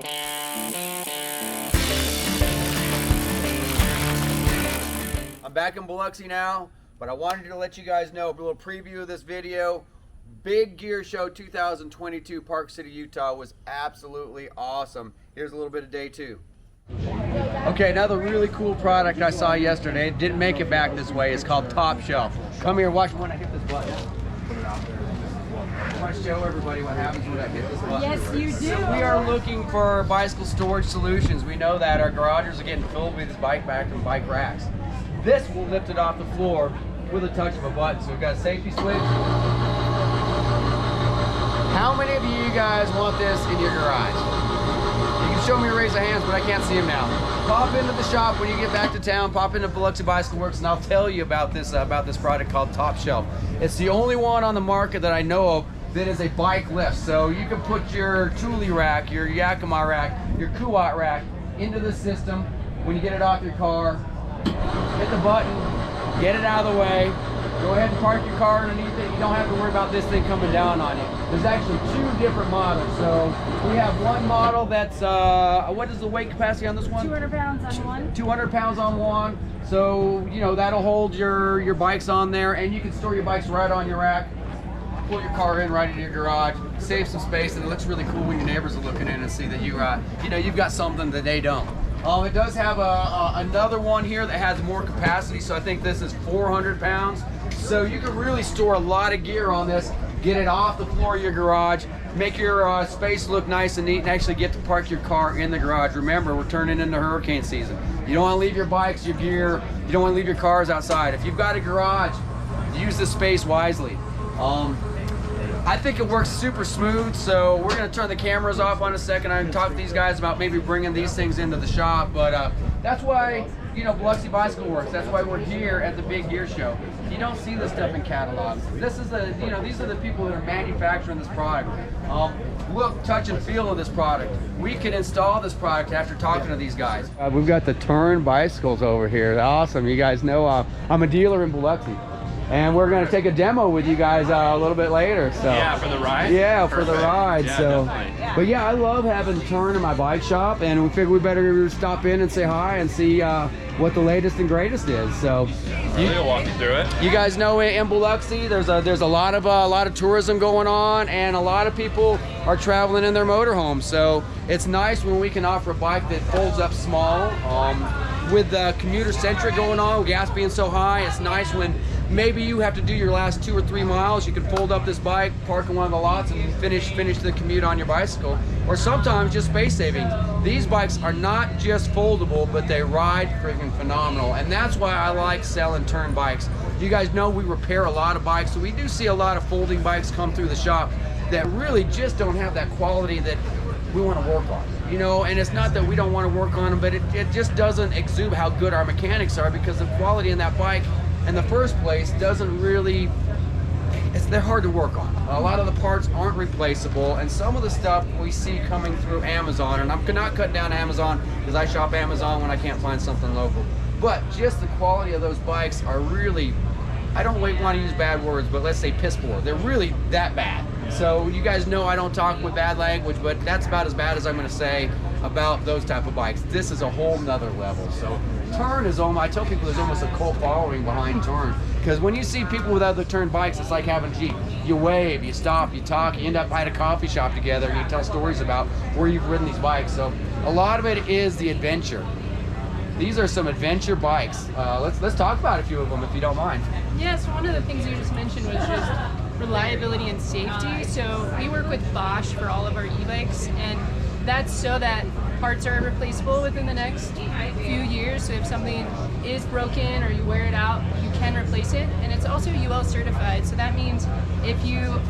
I'm back in Biloxi now, but I wanted to let you guys know a little preview of this video. Big Gear Show 2022 Park City, Utah was absolutely awesome. Here's a little bit of day 2. Okay, another really cool product I saw yesterday. It didn't make it back this way. It's called Top Shelf. Come here, watch when I hit this button. I want to show everybody what happens when I hit this button. Yes, you do. So we are looking for bicycle storage solutions. We know that our garages are getting filled with these bike packs and bike racks. This will lift it off the floor with a touch of a button. So we've got a safety switch. How many of you guys want this in your garage? You can show me a raise of hands, but I can't see them now. Pop into the shop when you get back to town, pop into Biloxi Bicycle Works, and I'll tell you about this product called Top Shelf. It's the only one on the market that I know of that is a bike lift. So you can put your Thule rack, your Yakima rack, your Kuat rack into the system. When you get it off your car, hit the button, get it out of the way, go ahead and park your car underneath it. You don't have to worry about this thing coming down on you. There's actually 2 different models. So we have one model that's, what is the weight capacity on this one? 200 pounds on one. 200 pounds on one. So, you know, that'll hold your bikes on there, and you can store your bikes right on your rack. Pull your car in right into your garage, save some space, and it looks really cool when your neighbors are looking in and see that you know, you've got something that they don't. It does have another one here that has more capacity, so I think this is 400 pounds. So you can really store a lot of gear on this, get it off the floor of your garage, make your space look nice and neat, and actually get to park your car in the garage. Remember, we're turning into hurricane season. You don't want to leave your bikes, your gear, you don't want to leave your cars outside. If you've got a garage, use the space wisely. I think it works super smooth, so we're going to turn the cameras off on a second. I can talk to these guys about maybe bringing these things into the shop, but that's why, you know, Biloxi Bicycle Works, that's why we're here at the Big Gear Show. You don't see this stuff in catalogs. This is the, you know, these are the people that are manufacturing this product. Look, touch, and feel of this product. We can install this product after talking to these guys. We've got the Turn bicycles over here. Awesome. You guys know I'm a dealer in Biloxi. And we're going to take a demo with you guys a little bit later. So yeah, for the ride? Yeah, Perfect. for the ride. Yeah, so, definitely. But yeah, I love having Turn in my bike shop, and we figured we better stop in and say hi and see what the latest and greatest is. So We'll walk you through it. you guys know in Biloxi, there's a lot of tourism going on, and a lot of people are traveling in their motorhomes. So it's nice when we can offer a bike that folds up small. With the commuter centric going on, with gas being so high, it's nice when maybe you have to do your last 2 or 3 miles. You can fold up this bike, park in one of the lots, and finish the commute on your bicycle. Or sometimes just space saving. These bikes are not just foldable, but they ride freaking phenomenal. And that's why I like selling Turn bikes. You guys know we repair a lot of bikes, so we do see a lot of folding bikes come through the shop that really just don't have that quality that we want to work on. You know, and it's not that we don't want to work on them, but it just doesn't exude how good our mechanics are, because the quality in that bike in the first place doesn't really, they're hard to work on. A lot of the parts aren't replaceable, and some of the stuff we see coming through Amazon, and I'm not cutting down Amazon because I shop Amazon when I can't find something local, but just the quality of those bikes are really, I don't want to use bad words, but let's say piss poor. They're really that bad. So you guys know I don't talk with bad language, but that's about as bad as I'm going to say about those type of bikes. This is a whole nother level. So Turn is almost, I tell people there's almost a cult following behind Turn, because when you see people with other Turn bikes, it's like having a Jeep. You wave, you stop, you talk, you end up at a coffee shop together, and you tell stories about where you've ridden these bikes. So a lot of it is the adventure. These are some adventure bikes. Let's talk about a few of them if you don't mind. Yes, one of the things you just mentioned was just reliability and safety. So we work with Bosch for all of our e-bikes, and that's so that parts are replaceable within the next few years. So if something is broken or you wear it out, you can replace it. And it's also UL certified. So that means if you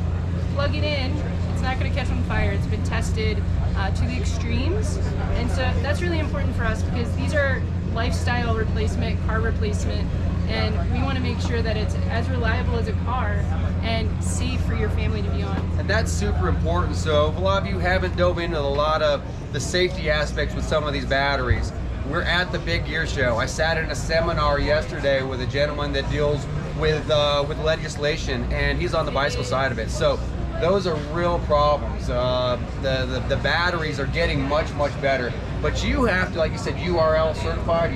plug it in, it's not going to catch on fire. It's been tested to the extremes. And so that's really important for us, because these are lifestyle replacement, car replacement, and we want to make sure that it's as reliable as a car and safe for your family to be on. And that's super important. So if a lot of you haven't dove into a lot of the safety aspects with some of these batteries, we're at the Big Gear Show. I sat in a seminar yesterday with a gentleman that deals with legislation, and he's on the bicycle side of it. So those are real problems. The batteries are getting much better, but you have to, like you said, UL certified.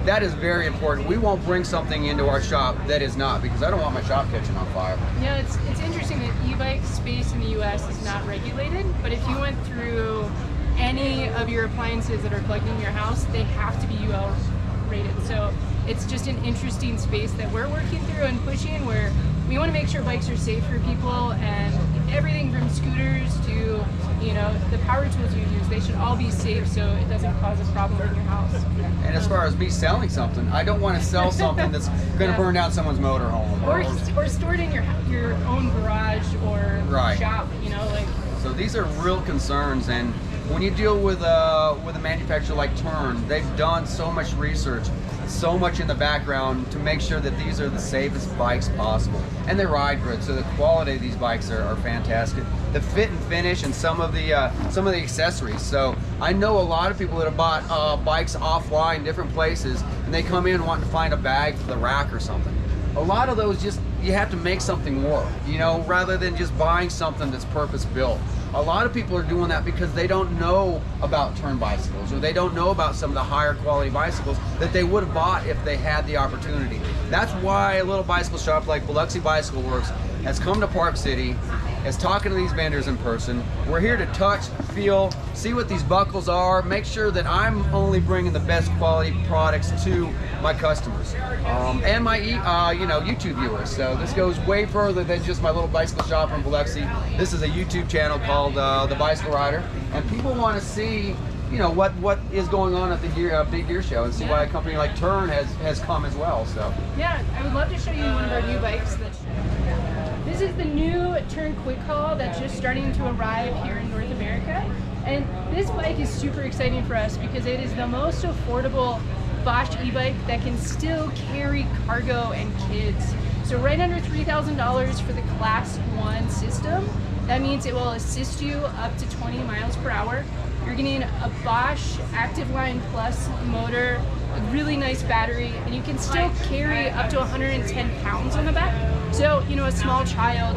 That is very important. We won't bring something into our shop that is not, because I don't want my shop catching on fire. Yeah, it's interesting that e-bike space in the U.S. is not regulated, but if you went through any of your appliances that are plugged in your house, they have to be UL rated. So it's just an interesting space that we're working through and pushing, where we want to make sure bikes are safe for people, and everything from scooters to, you know, the power tools you use, they should all be safe so it doesn't cause a problem in your house. And as far as me selling something, I don't want to sell something that's going to burn down someone's motorhome. Or store it in your own garage or shop, you know, like. So these are real concerns, and when you deal with a manufacturer like Tern, they've done so much research, so much in the background to make sure that these are the safest bikes possible. And they ride good, so the quality of these bikes are fantastic. The fit and finish and some of the accessories. So I know a lot of people that have bought bikes offline, different places, and they come in wanting to find a bag for the rack or something. A lot of those, just, you have to make something work, you know, rather than just buying something that's purpose built. A lot of people are doing that because they don't know about Tern bicycles, or they don't know about some of the higher quality bicycles that they would have bought if they had the opportunity. That's why a little bicycle shop like Biloxi Bicycle Works has come to Park City, is talking to these vendors in person. We're here to touch, feel, see what these buckles are, make sure that I'm only bringing the best quality products to my customers and my YouTube viewers. So this goes way further than just my little bicycle shop in Biloxi. This is a YouTube channel called The Bicycle Rider, and people want to see, you know, what is going on at the Big Gear Show, and see why a company like Tern has come as well. So yeah, I would love to show you one of our new bikes. This is the new Tern Quick Haul that's just starting to arrive here in North America, and this bike is super exciting for us because it is the most affordable Bosch e-bike that can still carry cargo and kids. So right under $3,000 for the Class 1 system. That means it will assist you up to 20 miles per hour. You're getting a Bosch Active Line Plus motor, a really nice battery, and you can still carry up to 110 pounds on the back. So, you know, a small child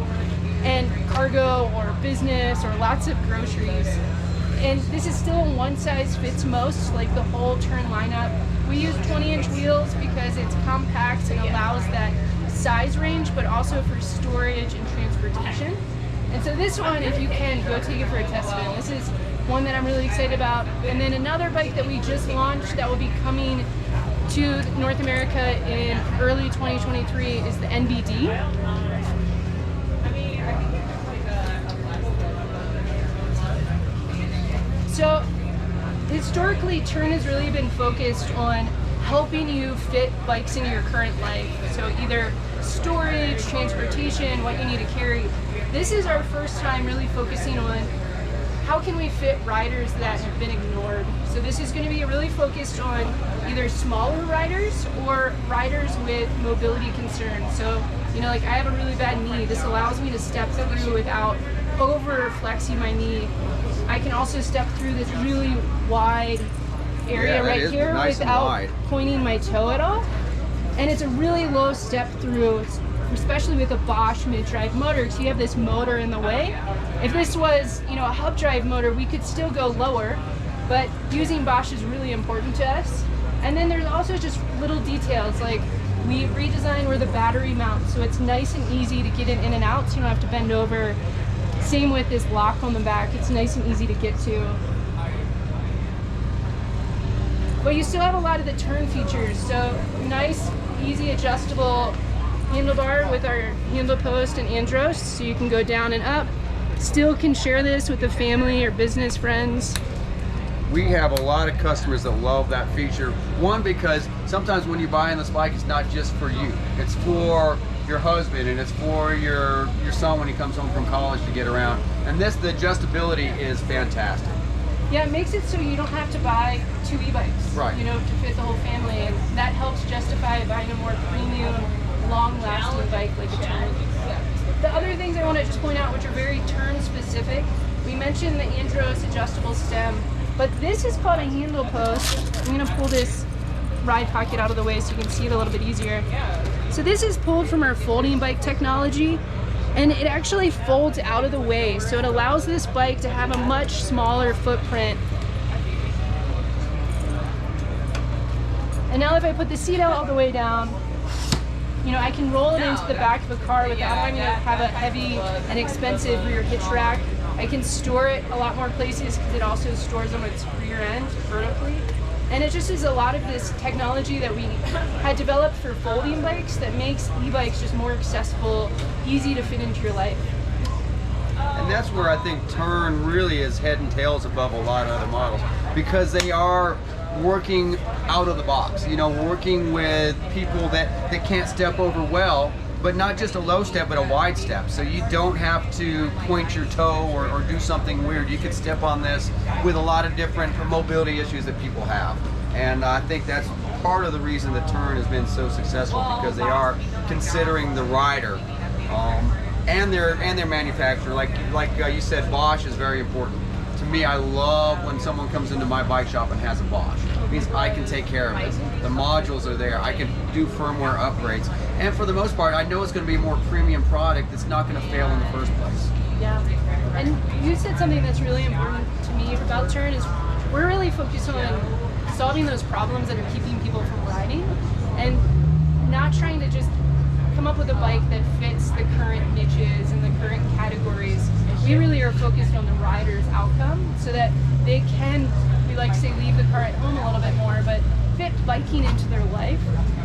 and cargo or business or lots of groceries. And this is still one size fits most, like the whole Tern lineup. We use 20-inch wheels because it's compact and allows that size range, but also for storage and transportation. And so this one, if you can, go take it for a test fit. This is one that I'm really excited about. And then another bike that we just launched that will be coming to North America in early 2023 is the NBD. So historically, Tern has really been focused on helping you fit bikes into your current life. So either storage, transportation, what you need to carry. This is our first time really focusing on how can we fit riders that have been ignored. So this is going to be really focused on either smaller riders or riders with mobility concerns. So, you know, like I have a really bad knee. This allows me to step through without over flexing my knee. I can also step through this really wide area right here without pointing my toe at all. And it's a really low step through, especially with a Bosch mid-drive motor, because you have this motor in the way. If this was, you know, a hub drive motor, we could still go lower, but using Bosch is really important to us. And then there's also just little details, like we redesigned where the battery mounts, so it's nice and easy to get it in and out, so you don't have to bend over. Same with this lock on the back, it's nice and easy to get to. But you still have a lot of the Tern features, so nice, easy adjustable handlebar with our handle post and andros, so you can go down and up. Still can share this with the family or business friends. We have a lot of customers that love that feature. One, because sometimes when you're buying this bike, it's not just for you. It's for your husband, and it's for your son when he comes home from college to get around. And the adjustability is fantastic. Yeah, it makes it so you don't have to buy 2 e-bikes, right, you know, to fit the whole family, and that helps justify buying a more premium, long-lasting bike like a Tern. The other things I want to just point out, which are very Tern-specific, we mentioned the Andros adjustable stem, but this is called a handle post. I'm going to pull this ride pocket out of the way so you can see it a little bit easier. So this is pulled from our folding bike technology, And it actually folds out of the way, so it allows this bike to have a much smaller footprint. And now if I put the seat out all the way down, you know, I can roll it into the back of a car without having to have a heavy and expensive rear hitch rack. I can store it a lot more places because it also stores on its rear end vertically. And it just is a lot of this technology that we had developed for folding bikes that makes e-bikes just more accessible, easy to fit into your life. And that's where I think Tern really is head and tails above a lot of other models, because they are working out of the box, you know, working with people that can't step over well, but not just a low step, but a wide step. So you don't have to point your toe or do something weird. You can step on this with a lot of different mobility issues that people have. And I think that's part of the reason that Tern has been so successful, because they are considering the rider and their manufacturer. Like you said, Bosch is very important. To me, I love when someone comes into my bike shop and has a Bosch. It means I can take care of it. The modules are there. I can do firmware upgrades. And for the most part, I know it's going to be a more premium product that's not going to fail in the first place. Yeah. And you said something that's really important to me about Tern is we're really focused on solving those problems that are keeping people from riding, and not trying to just come up with a bike that fits the current niches and the current categories. We really are focused on the rider's outcome so that they can, we like to say, leave the car at home a little bit more, but fit biking into their life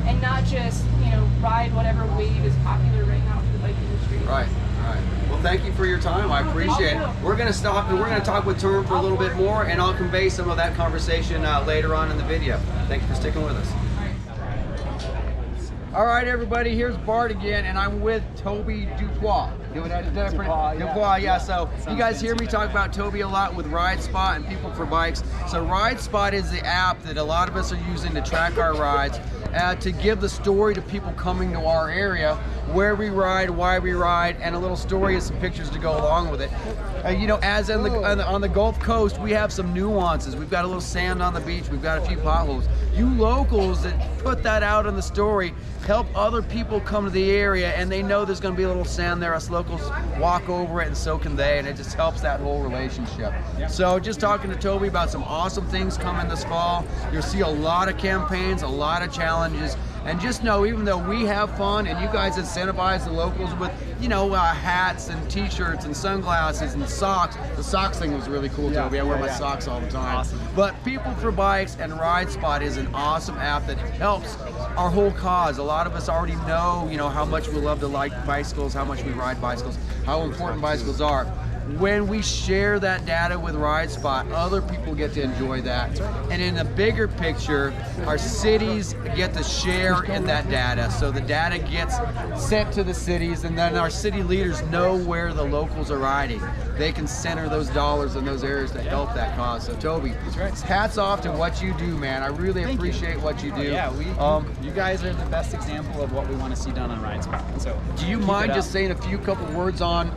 and not just, you know, ride whatever wave is popular right now for the bike industry. Right, right. Well, thank you for your time. I appreciate it. We're going to stop and we're going to talk with Tern for a little bit more, and I'll convey some of that conversation later on in the video. Thank you for sticking with us. All right, everybody, here's Bart again, and I'm with Toby Dupois. Dupois, yeah. So you guys hear me talk about Toby a lot with RideSpot and People for Bikes. So RideSpot is the app that a lot of us are using to track our rides, to give the story to people coming to our area, where we ride, why we ride, and a little story and some pictures to go along with it. You know, as on the Gulf Coast, we have some nuances. We've got a little sand on the beach. We've got a few potholes. You locals that put that out in the story help other people come to the area, and they know there's going to be a little sand there. Us locals walk over it, and so can they, and it just helps that whole relationship. Yeah. So just talking to Toby about some awesome things coming this fall. You'll see a lot of campaigns, a lot of challenges. And just know, even though we have fun and you guys incentivize the locals with, you know, hats and t-shirts and sunglasses and socks. The socks thing was really cool, Toby. I wear my socks all the time. Awesome. But People for Bikes and RideSpot is an awesome app that helps our whole cause. A lot of us already know, you know, how much we love to like bicycles, how much we ride bicycles, how important bicycles are. When we share that data with RideSpot, other people get to enjoy that. And in the bigger picture, our cities get to share in that data. So the data gets sent to the cities, and then our city leaders know where the locals are riding. They can center those dollars in those areas to help that cause. So Toby, hats off to what you do, man. I really appreciate what you do. Yeah, you guys are the best example of what we want to see done on RideSpot. So do you mind just saying a couple words on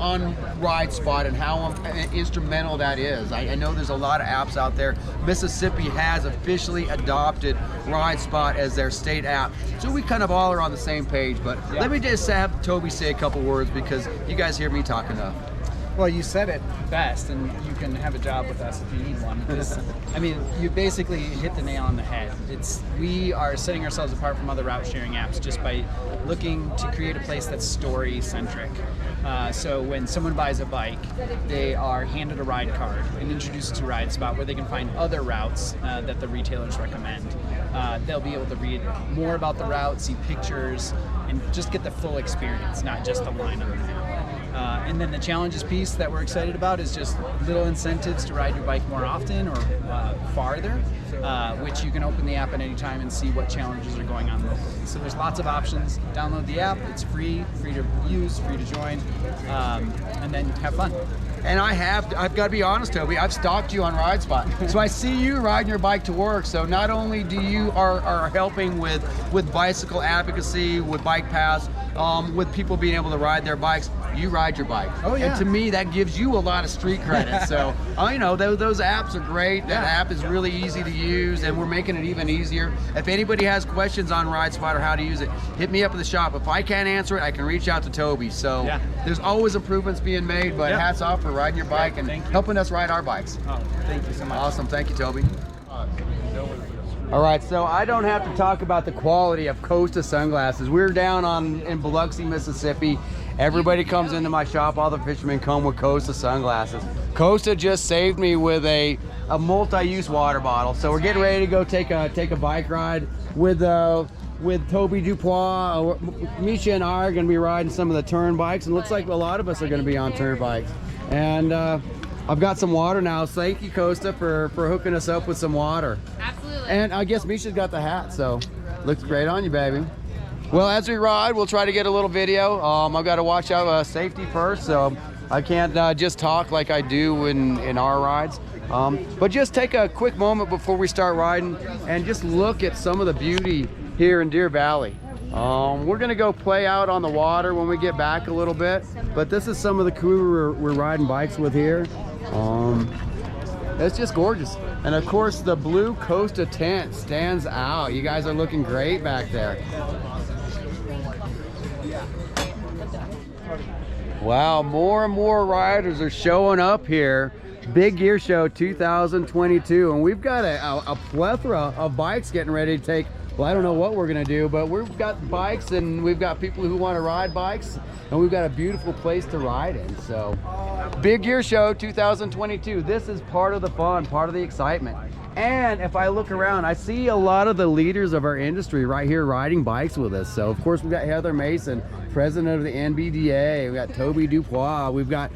RideSpot and how instrumental that is? I know there's a lot of apps out there. Mississippi has officially adopted RideSpot as their state app, so we kind of all are on the same page. But let me just have Toby say a couple words, because you guys hear me talk enough. Well, you said it best, and you can have a job with us if you need one. I mean, you basically hit the nail on the head. We are setting ourselves apart from other route sharing apps just by looking to create a place that's story centric. So when someone buys a bike, they are handed a ride card and introduced to RideSpot, where they can find other routes that the retailers recommend. They'll be able to read more about the route, see pictures, and just get the full experience, not just the line on the map. And then the challenges piece that we're excited about is just little incentives to ride your bike more often or farther, which you can open the app at any time and see what challenges are going on locally. So there's lots of options. Download the app. It's free to use, free to join, and then have fun. And I've got to be honest, Toby, I've stalked you on RideSpot. So I see you riding your bike to work. So not only do you are helping with bicycle advocacy, with bike paths, with people being able to ride their bikes, you ride your bike. Oh, yeah. And to me, that gives you a lot of street credit. So, you know, those apps are great. That app is really easy to use, and we're making it even easier. If anybody has questions on RideSpot or how to use it, hit me up at the shop. If I can't answer it, I can reach out to Toby. So there's always improvements being made, but hats off for riding your bike and helping us ride our bikes. Oh, thank you so much. Awesome. Thank you, Toby. All right, so I don't have to talk about the quality of Costa sunglasses. We're down in Biloxi, Mississippi. Everybody comes into my shop. All the fishermen come with Costa sunglasses. Costa just saved me with a multi-use water bottle. So we're getting ready to go take a bike ride with Toby Dupois. Misha and I are going to be riding some of the turn bikes, and it looks like a lot of us are going to be on turn bikes. And I've got some water now. So thank you, Costa, for hooking us up with some water. Absolutely. And I guess Misha's got the hat, so looks great on you, baby. Well, as we ride, we'll try to get a little video. I've got to watch out safety first, so I can't just talk like I do in our rides. But just take a quick moment before we start riding and just look at some of the beauty here in Deer Valley. We're gonna go play out on the water when we get back a little bit, but this is some of the crew we're riding bikes with here. It's just gorgeous. And of course the blue Costa tent stands out. You guys are looking great back there. Wow, more and more riders are showing up here. Big Gear Show 2022, and we've got a plethora of bikes getting ready to take. Well, I don't know what we're gonna do, but we've got bikes and we've got people who want to ride bikes, and we've got a beautiful place to ride in. So Big Gear Show 2022, this is part of the fun, part of the excitement. And if I look around, I see a lot of the leaders of our industry right here riding bikes with us. So of course we've got Heather Mason, president of the NBDA, we've got Toby Dupois, we've got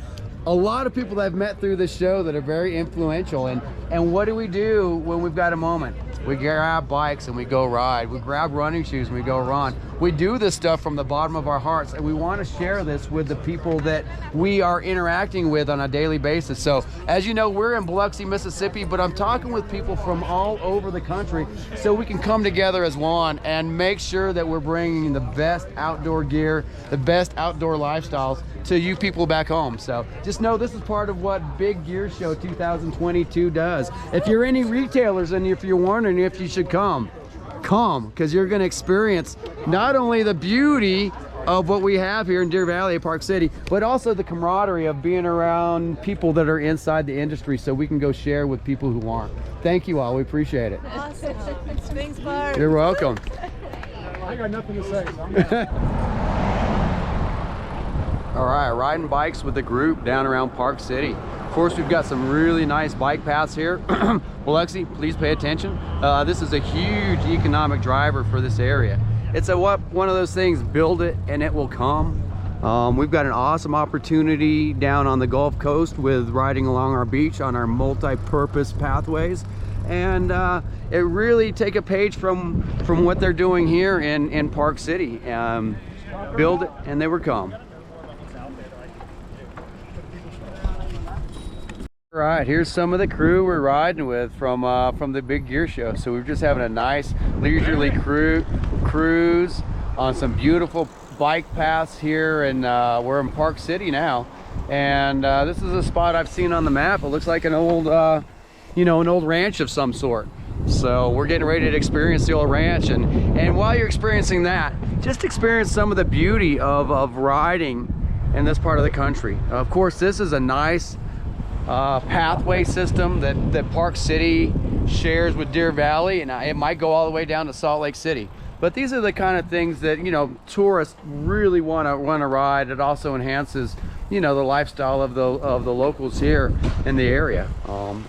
a lot of people that I've met through this show that are very influential. And what do we do when we've got a moment? We grab bikes and we go ride. We grab running shoes and we go run. We do this stuff from the bottom of our hearts, and we want to share this with the people that we are interacting with on a daily basis. So as you know, we're in Biloxi, Mississippi, but I'm talking with people from all over the country so we can come together as one and make sure that we're bringing the best outdoor gear, the best outdoor lifestyles to you people back home. So just know this is part of what Big Gear Show 2022 does. If you're any retailers and if you're wondering if you should come, because you're going to experience not only the beauty of what we have here in Deer Valley, Park City, but also the camaraderie of being around people that are inside the industry so we can go share with people who aren't. Thank you all. We appreciate it. Awesome. Thanks, Bart. You're welcome. I got nothing to say. So All right, riding bikes with the group down around Park City. Of course, we've got some really nice bike paths here. Biloxi, please pay attention. This is a huge economic driver for this area. It's one of those things, build it and it will come. We've got an awesome opportunity down on the Gulf Coast with riding along our beach on our multi-purpose pathways. And it really take a page from what they're doing here in Park City. Build it and they will come. All right, here's some of the crew we're riding with from the Big Gear Show. So we're just having a nice leisurely cruise on some beautiful bike paths here, and we're in Park City now. And this is a spot I've seen on the map. It looks like an old, an old ranch of some sort. So we're getting ready to experience the old ranch, and while you're experiencing that, just experience some of the beauty of riding in this part of the country. Of course, this is a nice pathway system that Park City shares with Deer Valley, and it might go all the way down to Salt Lake City. But these are the kind of things that tourists really want to ride. It also enhances the lifestyle of the locals here in the area,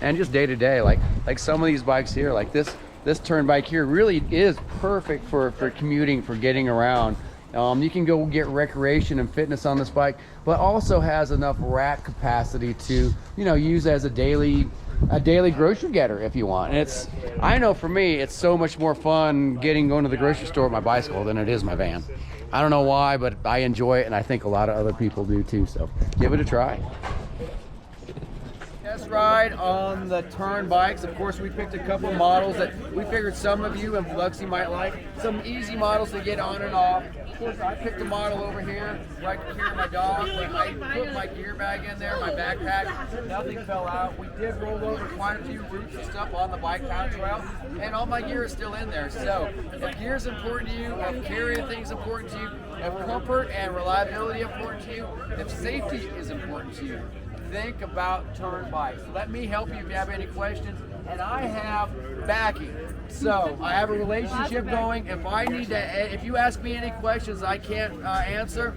and just day to day. Like some of these bikes here, like this turn bike here, really is perfect for commuting, for getting around. You can go get recreation and fitness on this bike, but also has enough rack capacity to, use as a daily grocery getter if you want. And I know for me, it's so much more fun going to the grocery store with my bicycle than it is my van. I don't know why, but I enjoy it, and I think a lot of other people do too. So give it a try. test ride on the turn bikes. Of course, we picked a couple models that we figured some of you in Biloxi might like. Some easy models to get on and off. Of course, I picked a model over here where I can carry my dog. I put my gear bag in there, my backpack. Nothing fell out. We did roll over quite a few roots and stuff on the bike power trail, and all my gear is still in there. So, if gear is important to you, if carrying things important to you, if comfort and reliability important to you, if safety is important to you, think about turn bikes. Let me help you if you have any questions. And I have backing. So I have a relationship going. If you ask me any questions I can't answer,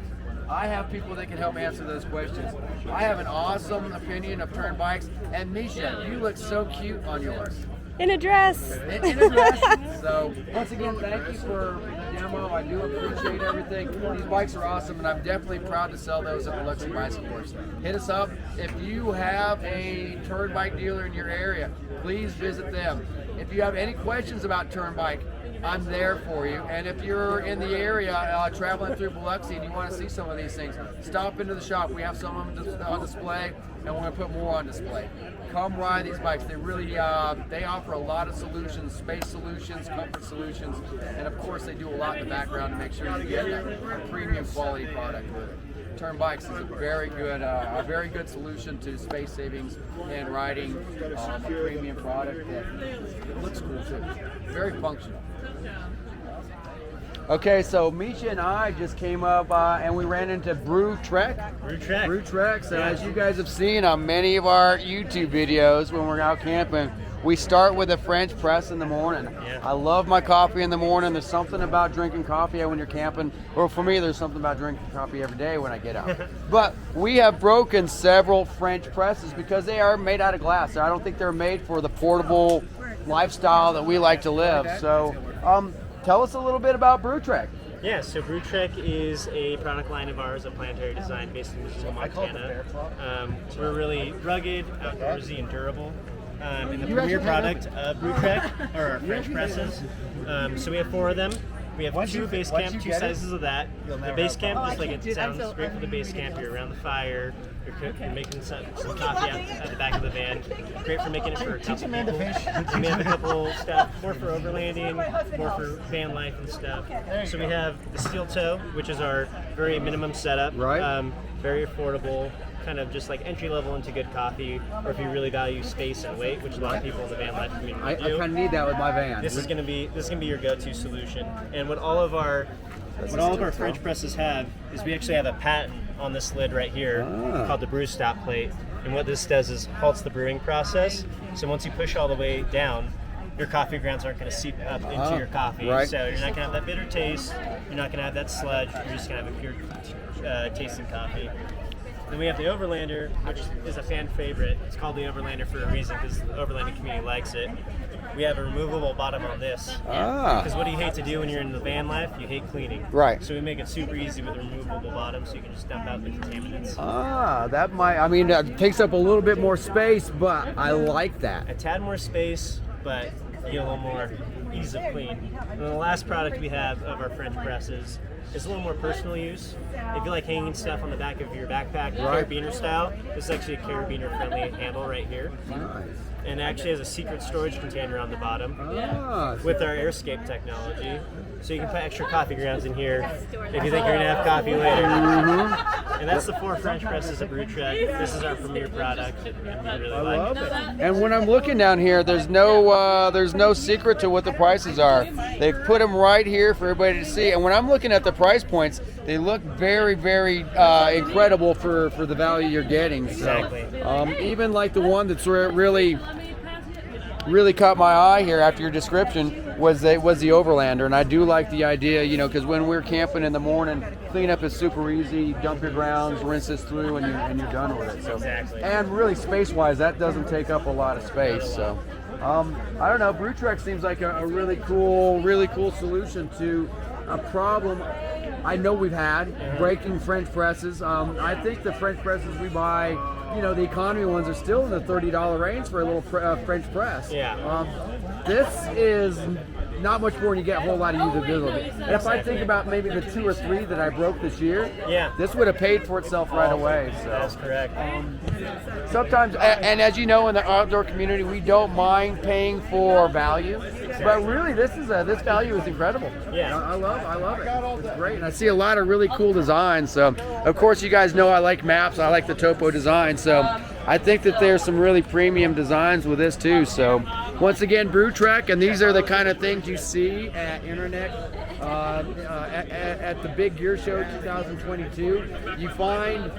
I have people that can help answer those questions. I have an awesome opinion of turn bikes. And Misha, you look so cute on yours. In a dress. In a dress. So once again, thank you for the demo. I do appreciate everything. These bikes are awesome, and I'm definitely proud to sell those at Biloxi Bicyclists. Hit us up if you have a turn bike dealer in your area. Please visit them. If you have any questions about turn bike, I'm there for you. And if you're in the area traveling through Biloxi and you want to see some of these things, stop into the shop. We have some of them on display, and we're going to put more on display. Come ride these bikes. They really they offer a lot of solutions, space solutions, comfort solutions, and of course they do a lot in the background to make sure you get a premium quality product with it. Turn bikes is a very good solution to space savings and riding a premium product that looks cool too. Very functional. Okay, so Misha and I just came up and we ran into Brew Trek. Brew Trek. So as you guys have seen on many of our YouTube videos when we're out camping, we start with a French press in the morning. Yeah. I love my coffee in the morning. There's something about drinking coffee when you're camping. Or for me, there's something about drinking coffee every day when I get out. But we have broken several French presses because they are made out of glass. So I don't think they're made for the portable lifestyle that we like to live. So tell us a little bit about Brew Trek. Yeah, so Brew Trek is a product line of ours, a planetary design based in Missoula, Montana. We're really rugged, outdoorsy, and durable. And the premier product of Brew Trek are our French presses. So we have 4 of them. We have 2 base camp, 2 sizes of that. The base camp, just like it sounds, great for the base camp. You're around the fire, you're making some coffee at the back of the van. Great for making it for a couple people. And we have a couple stuff, more for overlanding, more for van life and stuff. So we have the steel toe, which is our very minimum setup. Right. Very affordable. Kind of just like entry level into good coffee, or if you really value space and weight, which a lot of people in the van life community I do. kind of need that with my van. This is gonna be your go-to solution. And what all of our French presses have is we actually have a patent on this lid right here called the brew stop plate. And what this does is halts the brewing process. So once you push all the way down, your coffee grounds aren't going to seep up into your coffee. Right. So you're not going to have that bitter taste. You're not going to have that sludge. You're just going to have a pure tasting coffee. Then we have the Overlander, which is a fan favorite. It's called the Overlander for a reason because the Overlander community likes it. We have a removable bottom on this. Because what do you hate to do when you're in the van life? You hate cleaning. Right. So we make it super easy with a removable bottom so you can just dump out the contaminants. That might, I mean, it takes up a little bit more space, but I like that. A tad more space, but you get a little more ease of clean. And then the last product we have of our French presses is a little more personal use. If you like hanging stuff on the back of your backpack, carabiner style, this is actually a carabiner friendly handle right here. Nice. And it actually has a secret storage container on the bottom with our AirScape technology. So you can put extra coffee grounds in here if you think you're gonna have coffee later. And that's the 4 French presses of Brew Trek. This is our premier product, and we really like it. And when I'm looking down here, there's no secret to what the prices are. They've put them right here for everybody to see. And when I'm looking at the price points, they look very, very incredible for the value you're getting. So, Exactly. Even like the one that's really caught my eye here after your description was the Overlander, and I do like the idea, because when we're camping in the morning, cleanup is super easy. Dump your grounds, rinse this through, and you're done with it. So, Exactly. And really, space-wise, that doesn't take up a lot of space. So, I don't know. Brew Trek seems like a really cool solution to a problem I know we've had, breaking French presses. I think the French presses we buy, the economy ones are still in the $30 range for a little French press. Yeah. This is not much more than you get a whole lot of usability. And if I think about maybe the 2 or 3 that I broke this year, this would have paid for itself right away. So that's correct. Sometimes, and as you know, in the outdoor community, we don't mind paying for value, but really, this value is incredible. Yeah, I love it. It's great, and I see a lot of really cool designs. So, of course, you guys know I like maps. I like the topo design. So, I think that there's some really premium designs with this too. So, once again, Brew Trek, and these are the kind of things you see at Internet. At the Big Gear Show 2022, you find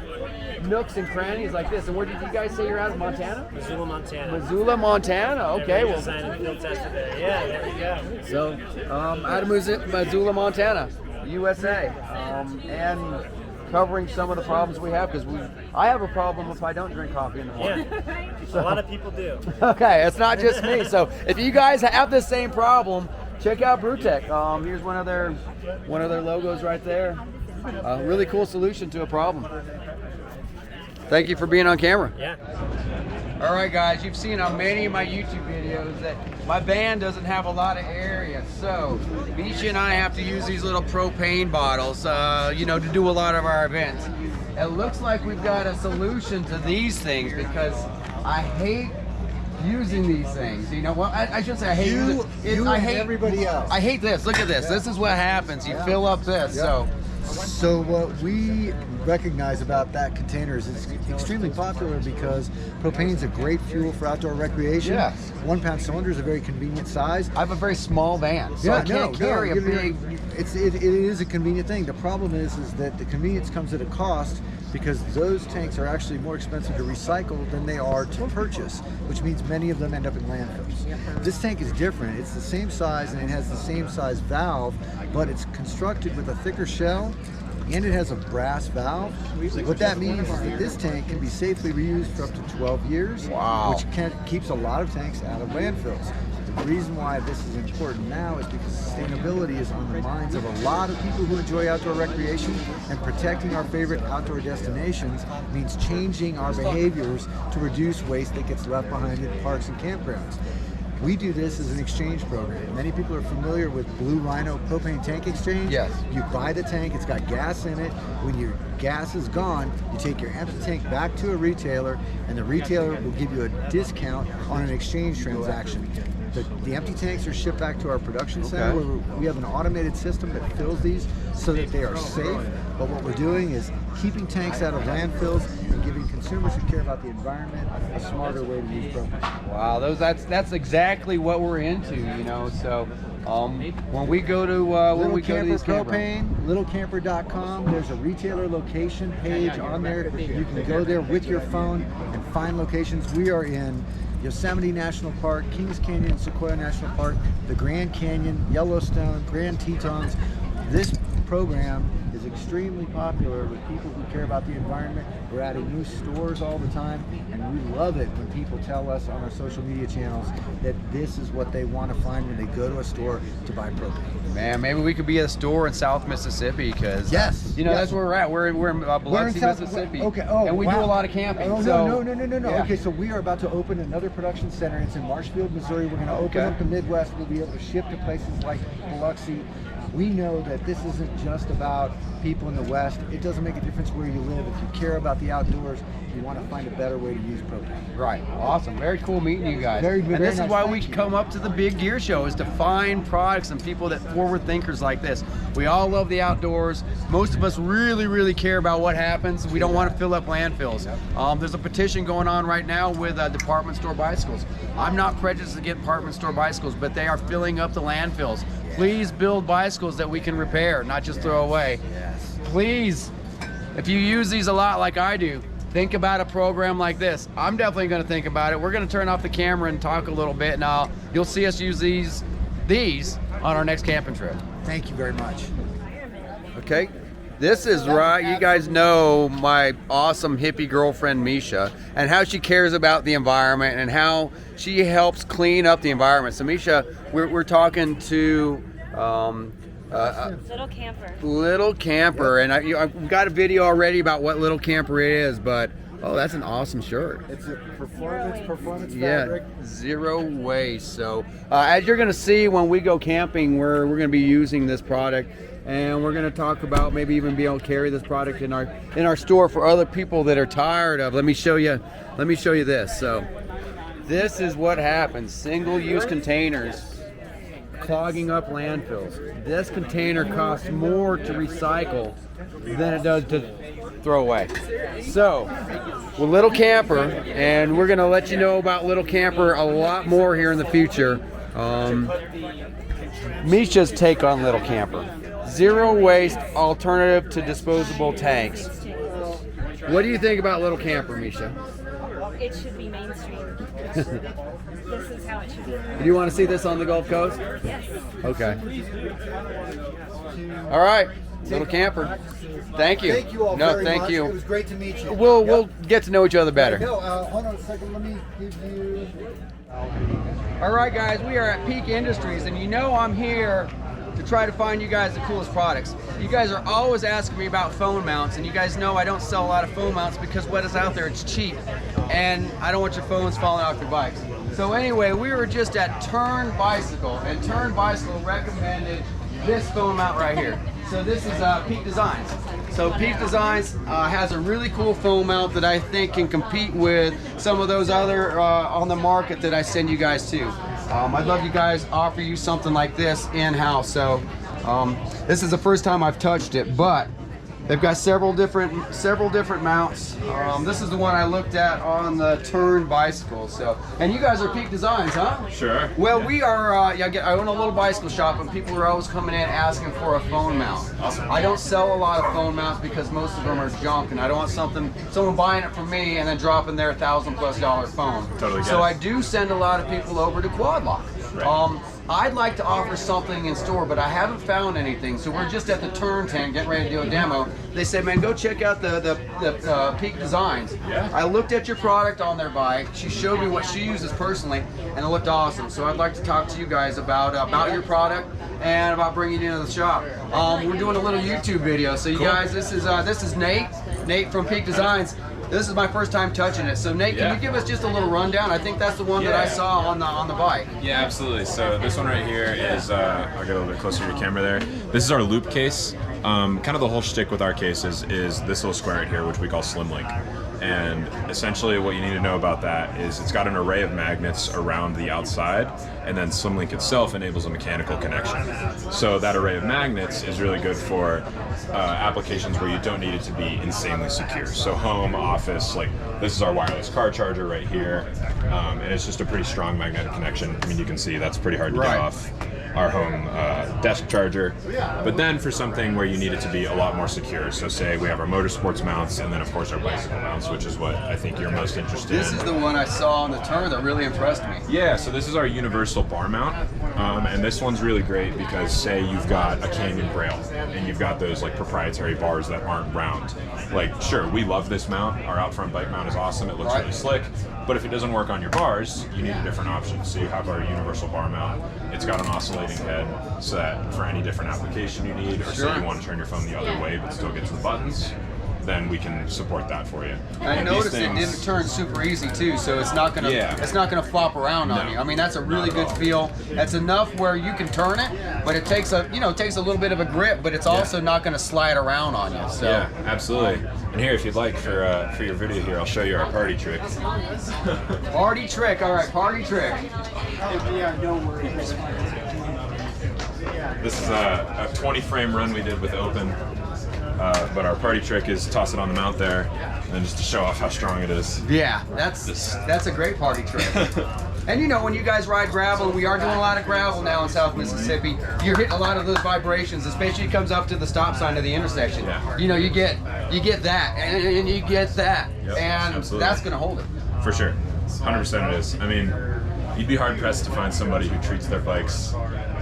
nooks and crannies like this. And where did you guys say you're out of Montana? Missoula, Montana. Missoula, Montana. Okay, well. Design and field tested there. Yeah, there we go. So, out of Missoula, Montana, USA, and covering some of the problems we have, because I have a problem if I don't drink coffee in the morning. Yeah, so, a lot of people do. Okay, it's not just me. So, if you guys have the same problem, check out Brew Trek. Here's one of their logos right there. A really cool solution to a problem. Thank you for being on camera. Yeah. All right, guys, you've seen on many of my YouTube videos that my van doesn't have a lot of area. So Misha and I have to use these little propane bottles, to do a lot of our events. It looks like we've got a solution to these things, because I hate using these things. You know what? I should say I hate I hate everybody else. I hate this. Look at this. This is what happens. You fill up this. So what we recognize about that container is it's extremely popular because propane is a great fuel for outdoor recreation. Yes. 1 pound cylinder is a very convenient size. I have a very small van, so I can't carry a big. It is a convenient thing. The problem is that the convenience comes at a cost, because those tanks are actually more expensive to recycle than they are to purchase, which means many of them end up in landfills. This tank is different. It's the same size and it has the same size valve, but it's constructed with a thicker shell and it has a brass valve. What that means is that this tank can be safely reused for up to 12 years, which keeps a lot of tanks out of landfills. The reason why this is important now is because sustainability is on the minds of a lot of people who enjoy outdoor recreation, and protecting our favorite outdoor destinations means changing our behaviors to reduce waste that gets left behind in parks and campgrounds. We do this as an exchange program. Many people are familiar with Blue Rhino propane tank exchange. Yes. You buy the tank, it's got gas in it. When your gas is gone, you take your empty tank back to a retailer, and the retailer will give you a discount on an exchange transaction. The empty tanks are shipped back to our production center, where we have an automated system that fills these so that they are safe. But what we're doing is keeping tanks out of landfills and giving consumers who care about the environment a smarter way to use propane. Wow, that's exactly what we're into, So when we go to these propane, littlecamper.com, there's a retailer location page on there. You can go there with your phone and find locations. We are in Yosemite National Park, Kings Canyon, Sequoia National Park, the Grand Canyon, Yellowstone, Grand Tetons. This program is extremely popular with people who care about the environment. We're adding new stores all the time, and we love it when people tell us on our social media channels that this is what they want to find when they go to a store to buy propane. Man, maybe we could be at a store in South Mississippi, because yes, that's where we're at. We're in Biloxi, Mississippi. Okay. And we do a lot of camping. Oh, so, no. Yeah. Okay, so we are about to open another production center. It's in Marshfield, Missouri. We're going to open up the Midwest. We'll be able to ship to places like Biloxi. We know that this isn't just about people in the West. It doesn't make a difference where you live. If you care about the outdoors, you want to find a better way to use propane. Right. Awesome. Very cool meeting you guys. Very this nice. is why we come up to the Big Gear Show, is to find products and people that forward thinkers like this. We all love the outdoors. Most of us really, really care about what happens. We don't want to fill up landfills. There's a petition going on right now with department store bicycles. I'm not prejudiced against department store bicycles, but they are filling up the landfills. Please build bicycles that we can repair, not just throw away. Please, if you use these a lot like I do, think about a program like this. I'm definitely going to think about it. We're going to turn off the camera and talk a little bit, and you'll see us use these on our next camping trip. Thank you very much. Okay, this is right. You guys know my awesome hippie girlfriend Misha, and how she cares about the environment and how she helps clean up the environment. So Misha, we're talking to Little Camper, and I've got a video already about what Little Camper is, but Oh, that's an awesome shirt. It's a performance Yeah, fabric. zero waste. So as you're gonna see when we go camping, we're gonna be using this product, and we're gonna talk about maybe even being able to carry this product in our store for other people that are tired of. Let me show you this. So this is what happens: single-use containers clogging up landfills. This container costs more to recycle than it does to throw away. So, with Little Camper, and we're gonna let you know about Little Camper a lot more here in the future. Misha's take on Little Camper. Zero waste alternative to disposable tanks. What do you think about Little Camper, Misha? It should be mainstream. This is how it should be. Do you want to see this on the Gulf Coast? Yes. Okay. All right, Little Camper. Thank you. Thank you all No, very thank much. you. It was great to meet you. We'll get to know each other better. No, hold on a second. Let me give you. All right, guys, we are at Peak Industries, and you know I'm here to try to find you guys the coolest products. You guys are always asking me about phone mounts, and you guys know I don't sell a lot of phone mounts because what is out there, it's cheap, and I don't want your phones falling off your bikes. So anyway, we were just at Turn Bicycle, and Turn Bicycle recommended this phone mount right here. So this is Peak Designs. So Peak Designs has a really cool phone mount that I think can compete with some of those other on the market that I send you guys to. I'd love you guys offer you something like this in-house. So this is the first time I've touched it, but they've got several different mounts. This is the one I looked at on the Turn Bicycle. So, and you guys are Peak Designs, huh? Sure. Well, we are. I own a little bicycle shop, and people are always coming in asking for a phone mount. Awesome. I don't sell a lot of phone mounts because most of them are junk, and I don't want someone buying it from me and then dropping their $1,000+ phone. Totally get So it. I do send a lot of people over to Quad Lock. Right. I'd like to offer something in store, but I haven't found anything. So we're just at the Turn tent getting ready to do a demo. They said, man, go check out the Peak Designs. Yeah. I looked at your product on their bike. She showed me what she uses personally, and it looked awesome. So I'd like to talk to you guys about your product and about bringing it into the shop. We're doing a little YouTube video. So you guys, this is Nate from Peak Designs. This is my first time touching it. So Nate, can you give us just a little rundown? I think that's the one that I saw on the bike. Yeah, absolutely. So this one right here is, I'll get a little bit closer to your camera there. This is our loop case. Kind of the whole shtick with our cases is this little square right here, which we call Slim Link. And essentially what you need to know about that is it's got an array of magnets around the outside, and then Slim Link itself enables a mechanical connection. So that array of magnets is really good for applications where you don't need it to be insanely secure. So home, office, like this is our wireless car charger right here, and it's just a pretty strong magnetic connection. I mean, you can see that's pretty hard to get off our home desk charger. But then for something where you need it to be a lot more secure, so say we have our motorsports mounts, and then of course our bicycle mounts, which is what I think you're most interested in. This is the one I saw on the Turn that really impressed me. Yeah, so this is our universal bar mount, and this one's really great because say you've got a Canyon Braille, and you've got those like proprietary bars that aren't round. Like, sure, we love this mount. Our out front bike mount is awesome. It looks really slick. But if it doesn't work on your bars, you need a different option. So you have our universal bar mount. It's got an oscillating head so that for any different application you need, or say you want to turn your phone the other way but still get to the buttons, then we can support that for you. I And noticed these it didn't turn super easy too, so it's not gonna flop around on you. I mean, that's a really good feel. That's enough where you can turn it, but it takes a little bit of a grip, but it's also not gonna slide around on you. So yeah, absolutely. And here, if you'd like, for your video here, I'll show you our party trick. Party trick, all right, party trick. This is a 20 frame run we did with Open, but our party trick is toss it on the mount there, and then just to show off how strong it is. Yeah, that's a great party trick. And you know, when you guys ride gravel, and we are doing a lot of gravel now in South Mississippi, you're hitting a lot of those vibrations, especially it comes up to the stop sign of the intersection. Yeah. You know, you get that, and you get that, Yep, and absolutely. that's gonna hold it. For sure, 100% it is. I mean, you'd be hard pressed to find somebody who treats their bikes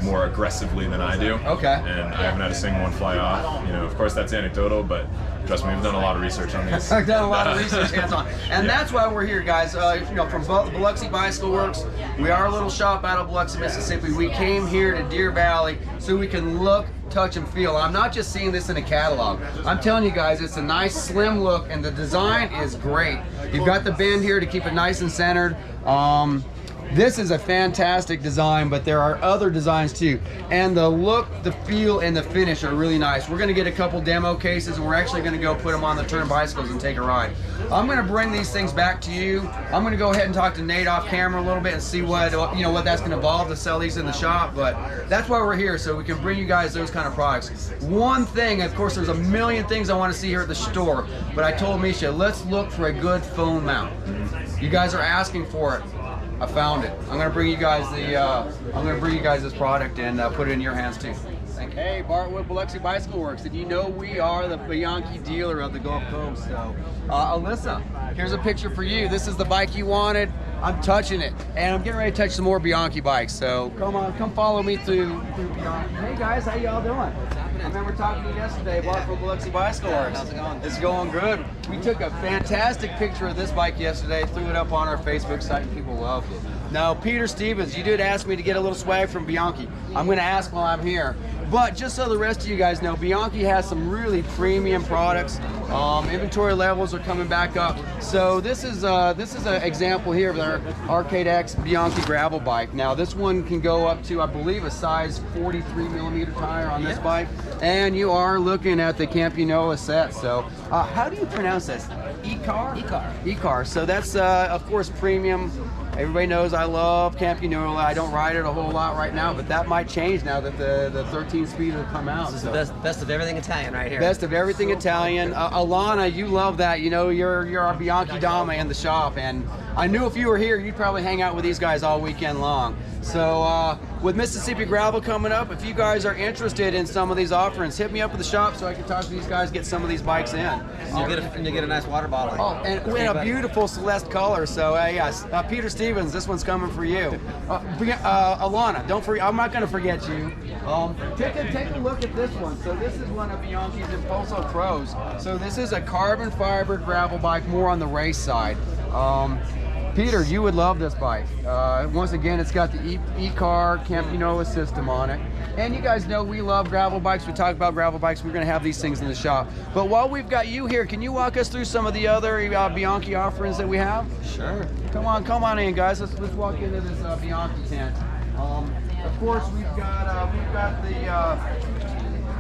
more aggressively than I do. Okay. And I haven't had a single one fly off. You know, of course that's anecdotal, but trust me, we've done a lot of research on these. I've done a lot of research hands-on. And that's why we're here, guys. You know, from Biloxi Bicycle Works, we are a little shop out of Biloxi, Mississippi. We came here to Deer Valley so we can look, touch, and feel. I'm not just seeing this in a catalog. I'm telling you guys, it's a nice slim look, and the design is great. You've got the bend here to keep it nice and centered. This is a fantastic design, but there are other designs too. And the look, the feel, and the finish are really nice. We're gonna get a couple demo cases, and we're actually gonna go put them on the turn bicycles and take a ride. I'm gonna bring these things back to you. I'm gonna go ahead and talk to Nate off camera a little bit and see what, you know, what that's gonna evolve to sell these in the shop, but that's why we're here, so we can bring you guys those kind of products. One thing, of course, there's a million things I wanna see here at the store, but I told Misha, let's look for a good phone mount. You guys are asking for it. I found it. I'm gonna bring you guys this product and put it in your hands too. Thank you. Hey, Bart with Biloxi Bicycle Works. Did you know we are the Bianchi dealer of the Gulf Coast? So, Alyssa, here's a picture for you. This is the bike you wanted. I'm touching it, and I'm getting ready to touch some more Bianchi bikes. So come on, come follow me through Bianchi. Hey guys, how y'all doing? I remember talking to you yesterday, Bart from Biloxi Bicycle Works. How's it going? It's going good. We took a fantastic picture of this bike yesterday, threw it up on our Facebook site, and people loved it. Now, Peter Stevens, you did ask me to get a little swag from Bianchi. I'm going to ask while I'm here. But just so the rest of you guys know, Bianchi has some really premium products. Inventory levels are coming back up. So this is an example here of our Arcade X Bianchi gravel bike. Now this one can go up to, I believe, a size 43 millimeter tire on this bike. And you are looking at the Campinola set. So how do you pronounce this? E-car? E-car. E-car. So that's, of course, premium. Everybody knows I love Campinola. I don't ride it a whole lot right now, but that might change now that the 13-speed will come out. This is the best of everything Italian right here. Best of everything Italian. Alana, you love that. You know, you're our Bianchi Dama in the shop, and I knew if you were here, you'd probably hang out with these guys all weekend long. So with Mississippi Gravel coming up, if you guys are interested in some of these offerings, hit me up at the shop so I can talk to these guys, get some of these bikes in. You get a nice water bottle. Oh, and in a beautiful Celeste color. So yes, Peter Stevens, this one's coming for you. Alana, don't forget. I'm not going to forget you. Take a look at this one. So this is one of Bianchi's Impulso Pros. So this is a carbon fiber gravel bike, more on the race side. Peter, you would love this bike. Once again, it's got the E-Car Campinola system on it. And you guys know we love gravel bikes. We talk about gravel bikes. We're going to have these things in the shop. But while we've got you here, can you walk us through some of the other Bianchi offerings that we have? Sure. Come on in, guys. Let's walk into this Bianchi tent. Of course, we've got the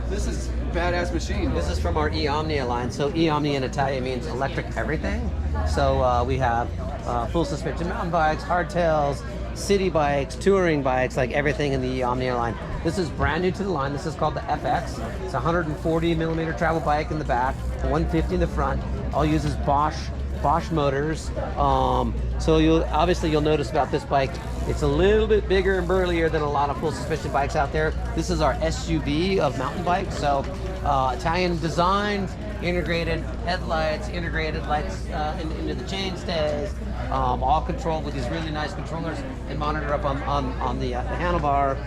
this is a badass machine. This is from our e-Omnia line. So e-Omnia in Italian means electric everything. So we have full suspension mountain bikes, hardtails, city bikes, touring bikes, like everything in the e-Omnia line. This is brand new to the line. This is called the FX. It's a 140 millimeter travel bike in the back, 150 in the front. All uses Bosch motors. So you'll notice about this bike, it's a little bit bigger and burlier than a lot of full suspension bikes out there. This is our SUV of mountain bikes. So Italian design, integrated headlights, integrated lights into the chainstays, all controlled with these really nice controllers and monitor up on the handlebar.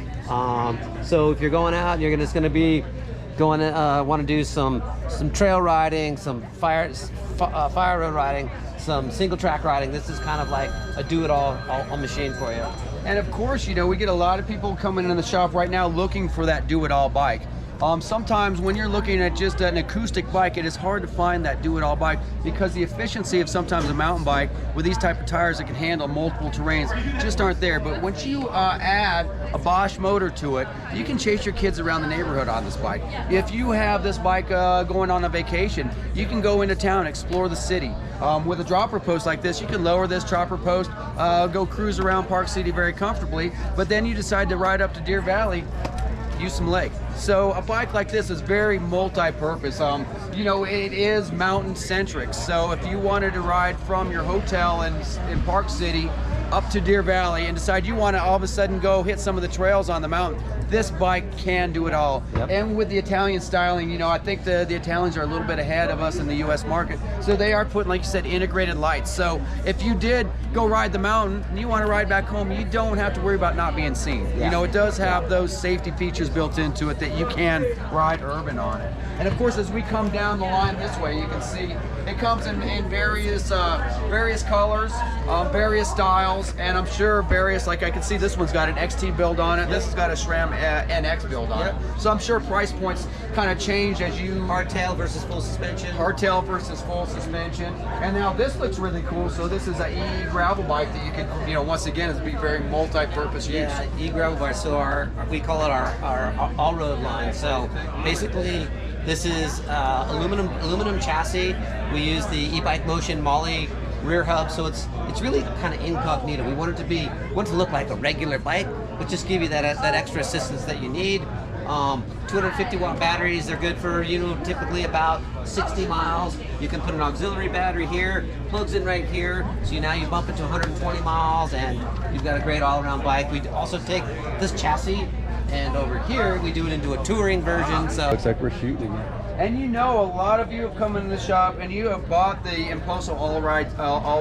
So if you're going out, you're just going to be want to do some trail riding, some fire road riding, some single track riding. This is kind of like a do-it-all machine for you. And of course, you know, we get a lot of people coming in the shop right now looking for that do-it-all bike. Sometimes when you're looking at just an acoustic bike, it is hard to find that do-it-all bike because the efficiency of sometimes a mountain bike with these type of tires that can handle multiple terrains just aren't there. But once you add a Bosch motor to it, you can chase your kids around the neighborhood on this bike. If you have this bike going on a vacation, you can go into town, explore the city. With a dropper post like this, you can lower this dropper post, go cruise around Park City very comfortably, but then you decide to ride up to Deer Valley, use some leg. So a bike like this is very multi-purpose. you know, it is mountain centric. So if you wanted to ride from your hotel in Park City up to Deer Valley and decide you want to all of a sudden go hit some of the trails on the mountain, this bike can do it all. Yep. And with the Italian styling, you know, I think the Italians are a little bit ahead of us in the US market. So they are putting, like you said, integrated lights. So if you did go ride the mountain and you want to ride back home, you don't have to worry about not being seen. Yeah. You know, it does have those safety features built into it that you can ride urban on it. And of course, as we come down the line this way, you can see it comes in various colors, various styles, and I'm sure various, like I can see this one's got an XT build on it. This has got a SRAM NX build on it. So I'm sure price points kind of change as you... Hardtail versus full suspension. Hardtail versus full suspension. And now this looks really cool. So this is an e-gravel bike that you can, you know, once again, it's be very multi-purpose use. Yeah, e-gravel bike. So we call it our all-road line. So basically, this is aluminum chassis. We use the e-bike motion Molly rear hub, so it's really kind of incognito. We want it to look like a regular bike, but just give you that extra assistance that you need. 250 watt batteries, they're good for, you know, typically about 60 miles. You can put an auxiliary battery here, plugs in right here, so now you bump it to 120 miles and you've got a great all-around bike. We also take this chassis, and over here we do it into a touring version. So looks like we're shooting again. And you know, a lot of you have come into the shop and you have bought the Impulso All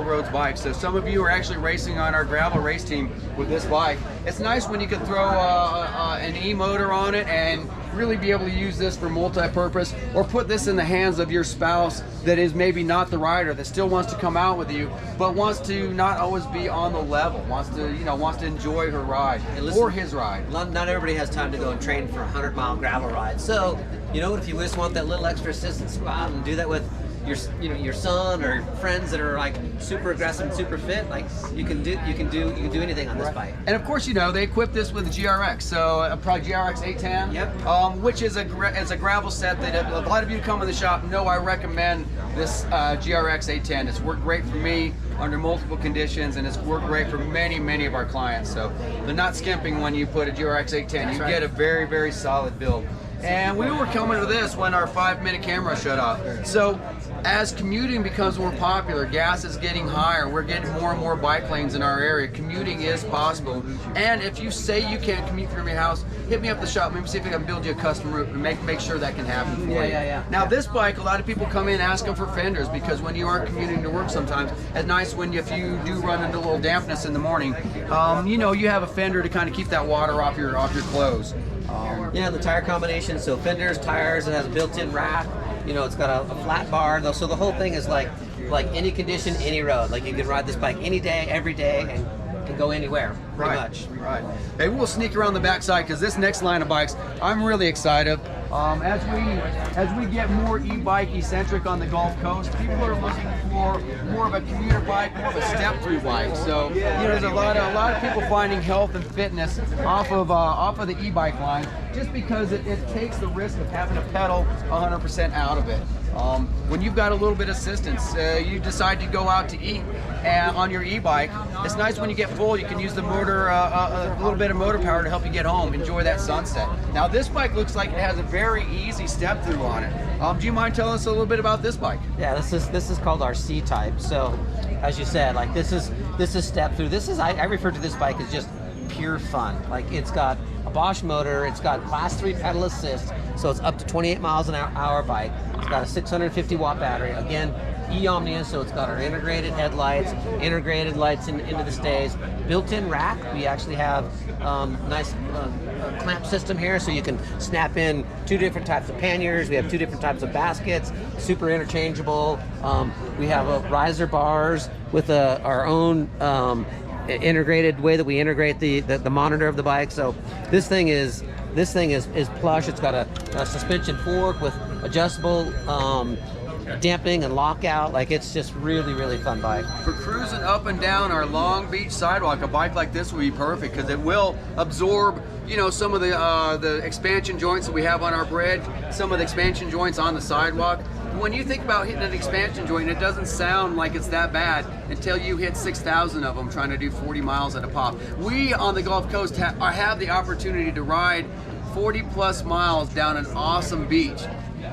Roads bike. So some of you are actually racing on our gravel race team with this bike. It's nice when you can throw an e-motor on it and really be able to use this for multi-purpose, or put this in the hands of your spouse that is maybe not the rider, that still wants to come out with you, but wants to not always be on the level, wants to enjoy her ride or his ride. Not everybody has time to go and train for a 100-mile gravel ride. So, you know, if you just want that little extra assistance, go out and do that with your son or friends that are like super aggressive and super fit. Like you can do anything on this bike. And of course, you know, they equip this with a GRX, so probably GRX 810. Yep. Which is a gravel set that a lot of you come in the shop know I recommend this GRX 810. It's worked great for me under multiple conditions, and it's worked great for many of our clients. So they're not skimping when you put a GRX 810. You get a very solid build. And we were coming to this when our 5-minute camera shut off. So as commuting becomes more popular, gas is getting higher, we're getting more and more bike lanes in our area, commuting is possible. And if you say you can't commute from your house, hit me up at the shop, maybe see if we can build you a custom route and make sure that can happen for you. Yeah. Now this bike, a lot of people come in asking for fenders, because when you are commuting to work sometimes, it's nice when if you do run into a little dampness in the morning, you know, you have a fender to kind of keep that water off your clothes. Yeah, the tire combination, so fenders, tires, it has a built-in rack. You know, it's got a flat bar, though, so the whole thing is like any condition, any road. Like you can ride this bike any day, every day, and can go anywhere, pretty much. Right. Hey, we'll sneak around the backside because this next line of bikes, I'm really excited. As we get more e-bike eccentric on the Gulf Coast, people are looking for more of a commuter bike, more of a step-through bike. So you know, there's a lot of people finding health and fitness off of the e-bike line, just because it takes the risk of having to pedal 100% out of it. When you've got a little bit of assistance, you decide to go out to eat on your e-bike, it's nice when you get full, you can use the motor, a little bit of motor power to help you get home, enjoy that sunset. Now this bike looks like it has a very easy step through on it. Do you mind telling us a little bit about this bike? Yeah, this is called our C-type. So as you said, like this is step through. I refer to this bike as just pure fun. Like it's got a Bosch motor, it's got class 3 pedal assist, so it's up to 28 miles an hour bike. It's got a 650 watt battery. Again, e-Omnia, so it's got our integrated headlights, integrated lights into the stays, built-in rack. We actually have nice clamp system here, so you can snap in 2 different types of panniers. We have 2 different types of baskets, super interchangeable. We have riser bars with our own integrated way that we integrate the monitor of the bike. So this thing is plush. It's got a suspension fork with adjustable damping and lockout. Like it's just really fun bike. For cruising up and down our Long Beach sidewalk, a bike like this will be perfect because it will absorb, you know, some of the expansion joints that we have on our bridge, some of the expansion joints on the sidewalk. When you think about hitting an expansion joint, it doesn't sound like it's that bad until you hit 6,000 of them trying to do 40 miles at a pop. We on the Gulf Coast have the opportunity to ride 40 plus miles down an awesome beach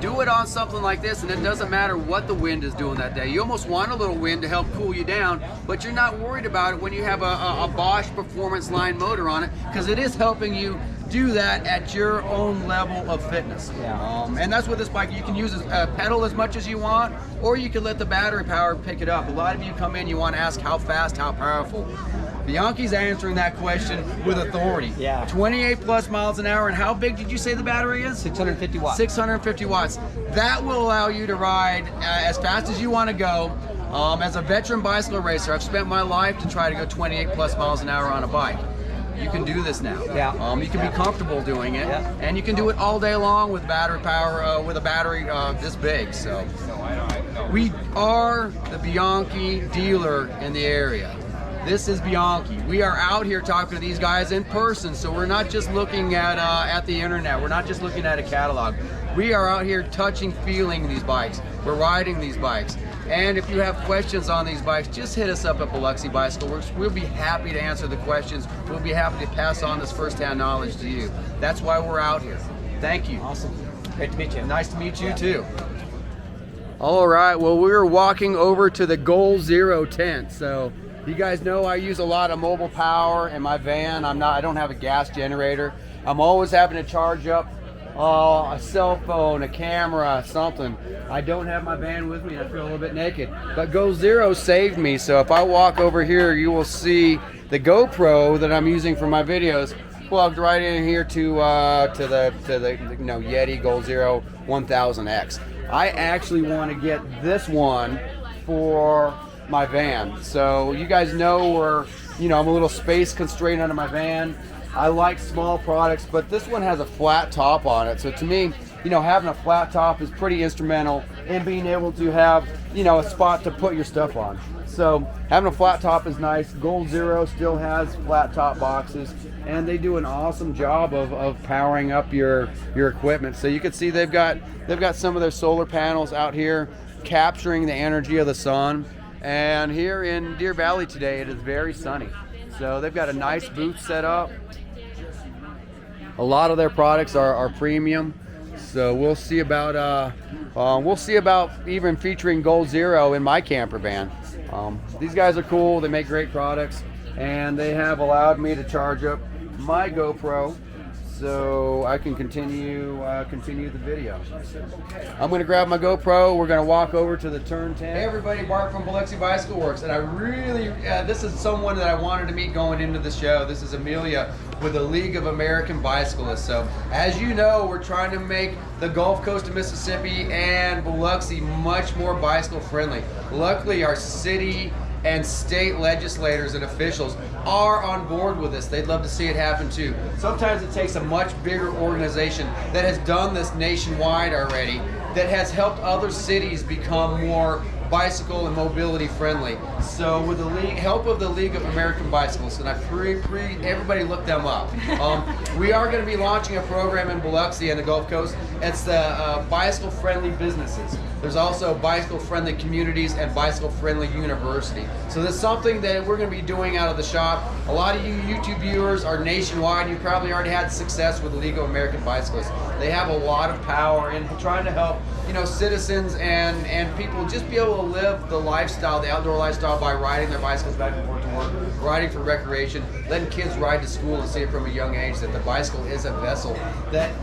do it on something like this, and it doesn't matter what the wind is doing that day. You almost want a little wind to help cool you down, but you're not worried about it when you have a Bosch Performance Line motor on it, because it is helping you do that at your own level of fitness. And that's what this bike, you can use a pedal as much as you want, or you can let the battery power pick it up. A lot of you come in, you want to ask how fast, how powerful. Bianchi's answering that question with authority. 28 plus miles an hour, and how big did you say the battery is? 650 watts. 650 watts. That will allow you to ride as fast as you want to go. As a veteran bicycle racer, I've spent my life to try to go 28 plus miles an hour on a bike. You can do this now. You can be comfortable doing it, and you can do it all day long with battery power, with a battery this big. So we are the Bianchi dealer in the area. This is Bianchi. We are out here talking to these guys in person, so we're not just looking at the internet. We're not just looking at a catalog. We are out here touching, feeling these bikes. We're riding these bikes. And if you have questions on these bikes, just hit us up at Biloxi Bicycle Works. We'll be happy to answer the questions. We'll be happy to pass on this first-hand knowledge to you. That's why we're out here. Thank you. Awesome. Great to meet you. Nice to meet you too. All right, well, we're walking over to the Goal Zero tent. So you guys know I use a lot of mobile power in my van. I don't have a gas generator. I'm always having to charge up a cell phone, a camera, something. I don't have my van with me, and I feel a little bit naked. But Go Zero saved me, so if I walk over here, you will see the GoPro that I'm using for my videos plugged right in here to the Yeti Go Zero 1000X. I actually want to get this one for my van. So you guys know I'm a little space constrained under my van. I like small products, but this one has a flat top on it. So to me, having a flat top is pretty instrumental in being able to have, a spot to put your stuff on. So having a flat top is nice. Goal Zero still has flat top boxes, and they do an awesome job of powering up your equipment. So you can see they've got some of their solar panels out here capturing the energy of the sun. And here in Deer Valley today, it is very sunny. So they've got a nice booth set up. A lot of their products are premium, so we'll see about even featuring Goal Zero in my camper van. These guys are cool. They make great products, and they have allowed me to charge up my GoPro so I can continue the video. I'm going to grab my GoPro. We're going to walk over to the turn 10. Hey everybody, Bart from Biloxi Bicycle Works, and I really, this is someone that I wanted to meet going into the show. This is Amelia with the League of American Bicyclists. So as you know, we're trying to make the Gulf Coast of Mississippi and Biloxi much more bicycle friendly. Luckily, our city and state legislators and officials are on board with this. They'd love to see it happen too. Sometimes it takes a much bigger organization that has done this nationwide already, that has helped other cities become more bicycle and mobility friendly. So with the help of the League of American Bicyclists, and I everybody look them up. We are going to be launching a program in Biloxi and the Gulf Coast. It's the bicycle friendly businesses. There's also bicycle friendly communities and bicycle friendly university. So there's something that we're going to be doing out of the shop. A lot of you YouTube viewers are nationwide. You probably already had success with the League of American Bicyclists. They have a lot of power in trying to help citizens and people just be able to live the lifestyle, the outdoor lifestyle, by riding their bicycles back and forth to work, riding for recreation, letting kids ride to school and see it from a young age that the bicycle is a vessel that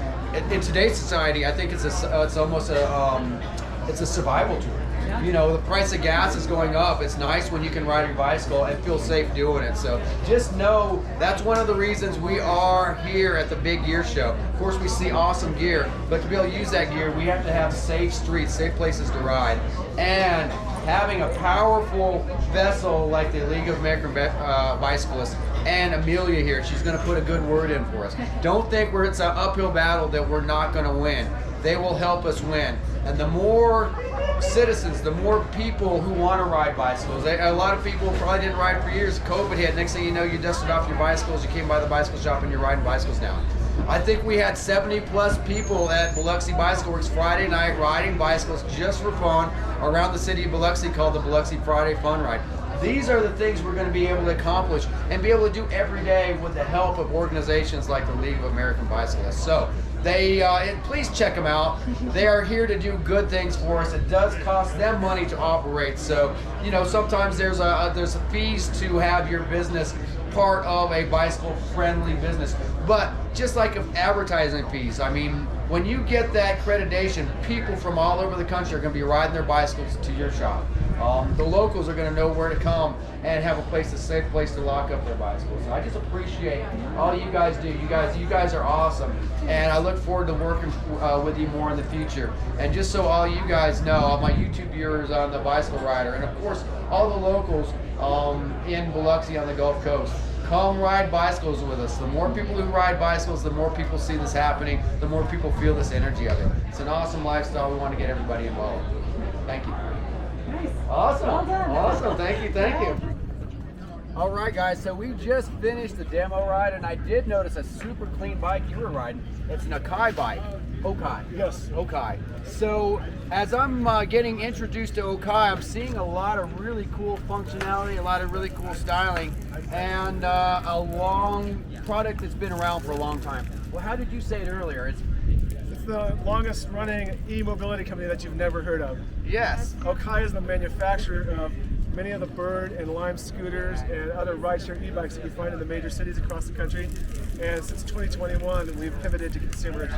in today's society, I think it's almost it's a survival tool. The price of gas is going up. It's nice when you can ride your bicycle and feel safe doing it. So just know that's one of the reasons we are here at the Big Gear Show. Of course, we see awesome gear, but to be able to use that gear, we have to have safe streets, safe places to ride. And having a powerful vessel like the League of American Bicyclists and Amelia here, she's going to put a good word in for us. Don't think it's an uphill battle that we're not going to win. They will help us win. And the more citizens, the more people who want to ride bicycles. A lot of people probably didn't ride for years. COVID hit. Next thing you know, you dusted off your bicycles, you came by the bicycle shop, and you're riding bicycles now. I think we had 70 plus people at Biloxi Bicycle Works Friday night riding bicycles just for fun around the city of Biloxi, called the Biloxi Friday Fun Ride. These are the things we're going to be able to accomplish and be able to do every day with the help of organizations like the League of American Bicyclists. So please check them out. They are here to do good things for us. It does cost them money to operate. So, sometimes there's fees to have your business part of a bicycle-friendly business. But just like advertising fees, I mean, when you get that accreditation, people from all over the country are going to be riding their bicycles to your shop. The locals are going to know where to come and have a safe place to lock up their bicycles. So I just appreciate all you guys do. You guys are awesome, and I look forward to working with you more in the future. And just so all you guys know, all my YouTube viewers on the Bicycle Rider, and of course all the locals in Biloxi on the Gulf Coast, come ride bicycles with us. The more people who ride bicycles, the more people see this happening, the more people feel this energy of it. It's an awesome lifestyle. We want to get everybody involved. Thank you. Awesome. Well done. Awesome. Thank you. All right, guys. So we just finished the demo ride, and I did notice a super clean bike you were riding. It's an Okai bike. Okai. Yes. Okai. So as I'm getting introduced to Okai, I'm seeing a lot of really cool functionality, a lot of really cool styling, and a long product that's been around for a long time. Well, how did you say it earlier? It's the longest running e-mobility company that you've never heard of. Yes. Okai is the manufacturer of many of the Bird and Lime scooters and other rideshare e-bikes that you find in the major cities across the country. And since 2021, we've pivoted to consumer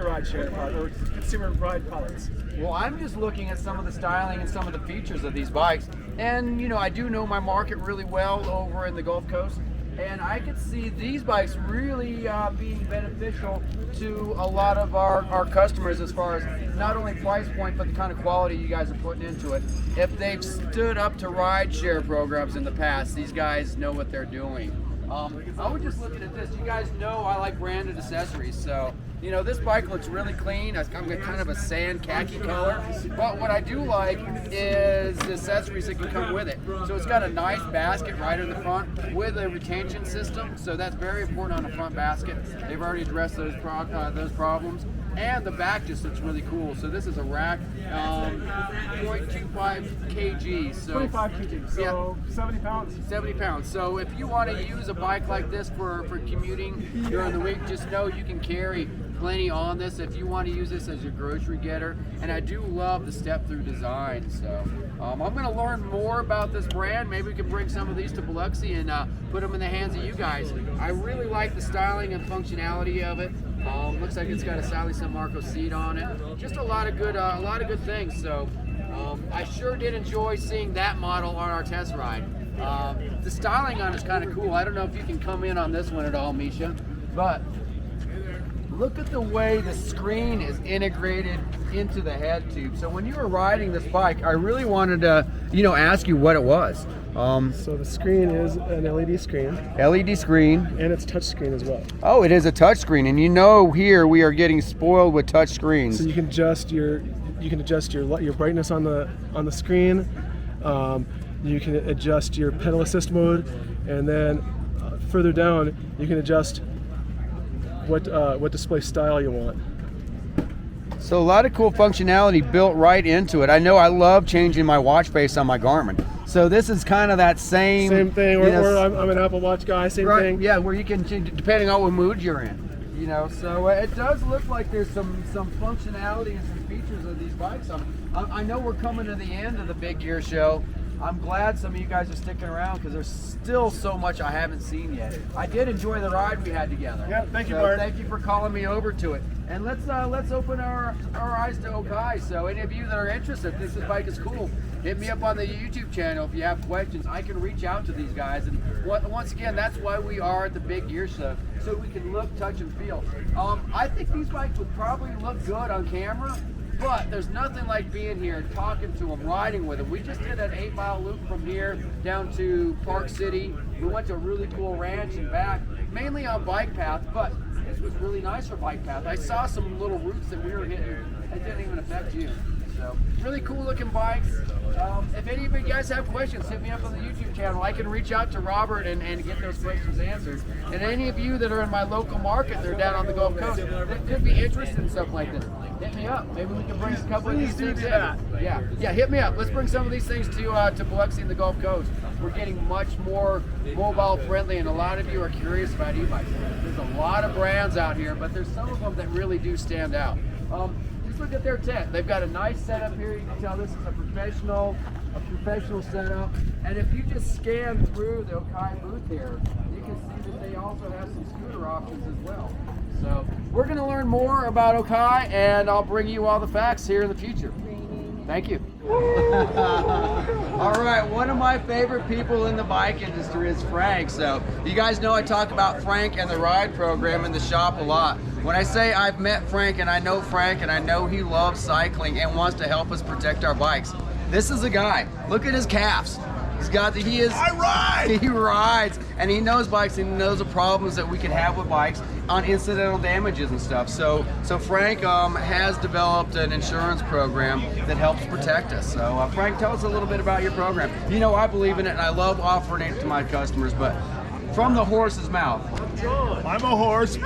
rideshare or consumer ride products. Well, I'm just looking at some of the styling and some of the features of these bikes, and I do know my market really well over in the Gulf Coast, and I could see these bikes really being beneficial to a lot of our customers as far as not only price point, but the kind of quality you guys are putting into it. If they've stood up to rideshare programs in the past, these guys know what they're doing. I was just looking at this. You guys know I like branded accessories, so this bike looks really clean. I've got kind of a sand khaki color, but what I do like is the accessories that can come with it. So it's got a nice basket right in the front with a retention system, so that's very important on the front basket. They've already addressed those problems. And the back just looks really cool. So this is a rack, 0.25 kg. So 25 kg, so yeah. 70 pounds. 70 pounds. So if you want to use a bike like this for commuting during the week, just know you can carry plenty on this if you want to use this as your grocery getter. And I do love the step-through design. So I'm going to learn more about this brand. Maybe we can bring some of these to Biloxi and put them in the hands of you guys. I really like the styling and functionality of it. Looks like it's got a Sally San Marco seat on it. Just a lot of good things. So I sure did enjoy seeing that model on our test ride. The styling on it's kind of cool. I don't know if you can come in on this one at all, Misha, but look at the way the screen is integrated into the head tube. So when you were riding this bike, I really wanted to, ask you what it was. So the screen is an LED screen. LED screen. And it's touch screen as well. Oh, it is a touch screen, and here we are getting spoiled with touch screens. So you can adjust your brightness on the screen. You can adjust your pedal assist mode, and then further down you can adjust what display style you want. So a lot of cool functionality built right into it. I know I love changing my watch face on my Garmin. So this is kind of that same thing, or I'm an Apple Watch guy, same thing. Yeah, where you can change depending on what mood you're in. So it does look like there's some functionality and some features of these bikes. I know we're coming to the end of the Big Gear Show. I'm glad some of you guys are sticking around because there's still so much I haven't seen yet. I did enjoy the ride we had together. Yeah, thank you, Bart. Thank you for calling me over to it. And let's open our eyes to Okai. So any of you that are interested, this bike is cool. Hit me up on the YouTube channel if you have questions. I can reach out to these guys. And once again, that's why we are at the Big Gear Show, so we can look, touch, and feel. I think these bikes would probably look good on camera, but there's nothing like being here and talking to them, riding with them. We just did an 8-mile loop from here down to Park City. We went to a really cool ranch and back, mainly on bike path, but this was really nice for bike path. I saw some little routes that we were hitting. It didn't even affect you. So So really cool looking bikes. If any of you guys have questions, hit me up on the YouTube channel. I can reach out to Robert and get those questions answered. And any of you that are in my local market, they're down on the Gulf Coast, that could be interested in something like this, hit me up. Maybe we can bring a couple of these things in. Yeah, hit me up. Let's bring some of these things to Biloxi and the Gulf Coast. We're getting much more mobile friendly, and a lot of you are curious about e-bikes. There's a lot of brands out here, but there's some of them that really do stand out. Just look at their tent. They've got a nice setup here. You can tell this is a professional setup. And if you just scan through the Okai booth here, you can see that they also have some scooter options as well. So we're going to learn more about Okai, and I'll bring you all the facts here in the future. Thank you. All right, one of my favorite people in the bike industry is Frank. So you guys know I talk about Frank and the ride program in the shop a lot. When I say I've met Frank and I know he loves cycling and wants to help us protect our bikes, this is a guy. Look at his calves. He rides, and he knows bikes, and he knows the problems that we can have with bikes on incidental damages and stuff. So Frank has developed an insurance program that helps protect us. So Frank, tell us a little bit about your program. You know, I believe in it, and I love offering it to my customers, but from the horse's mouth. I'm a horse. Look,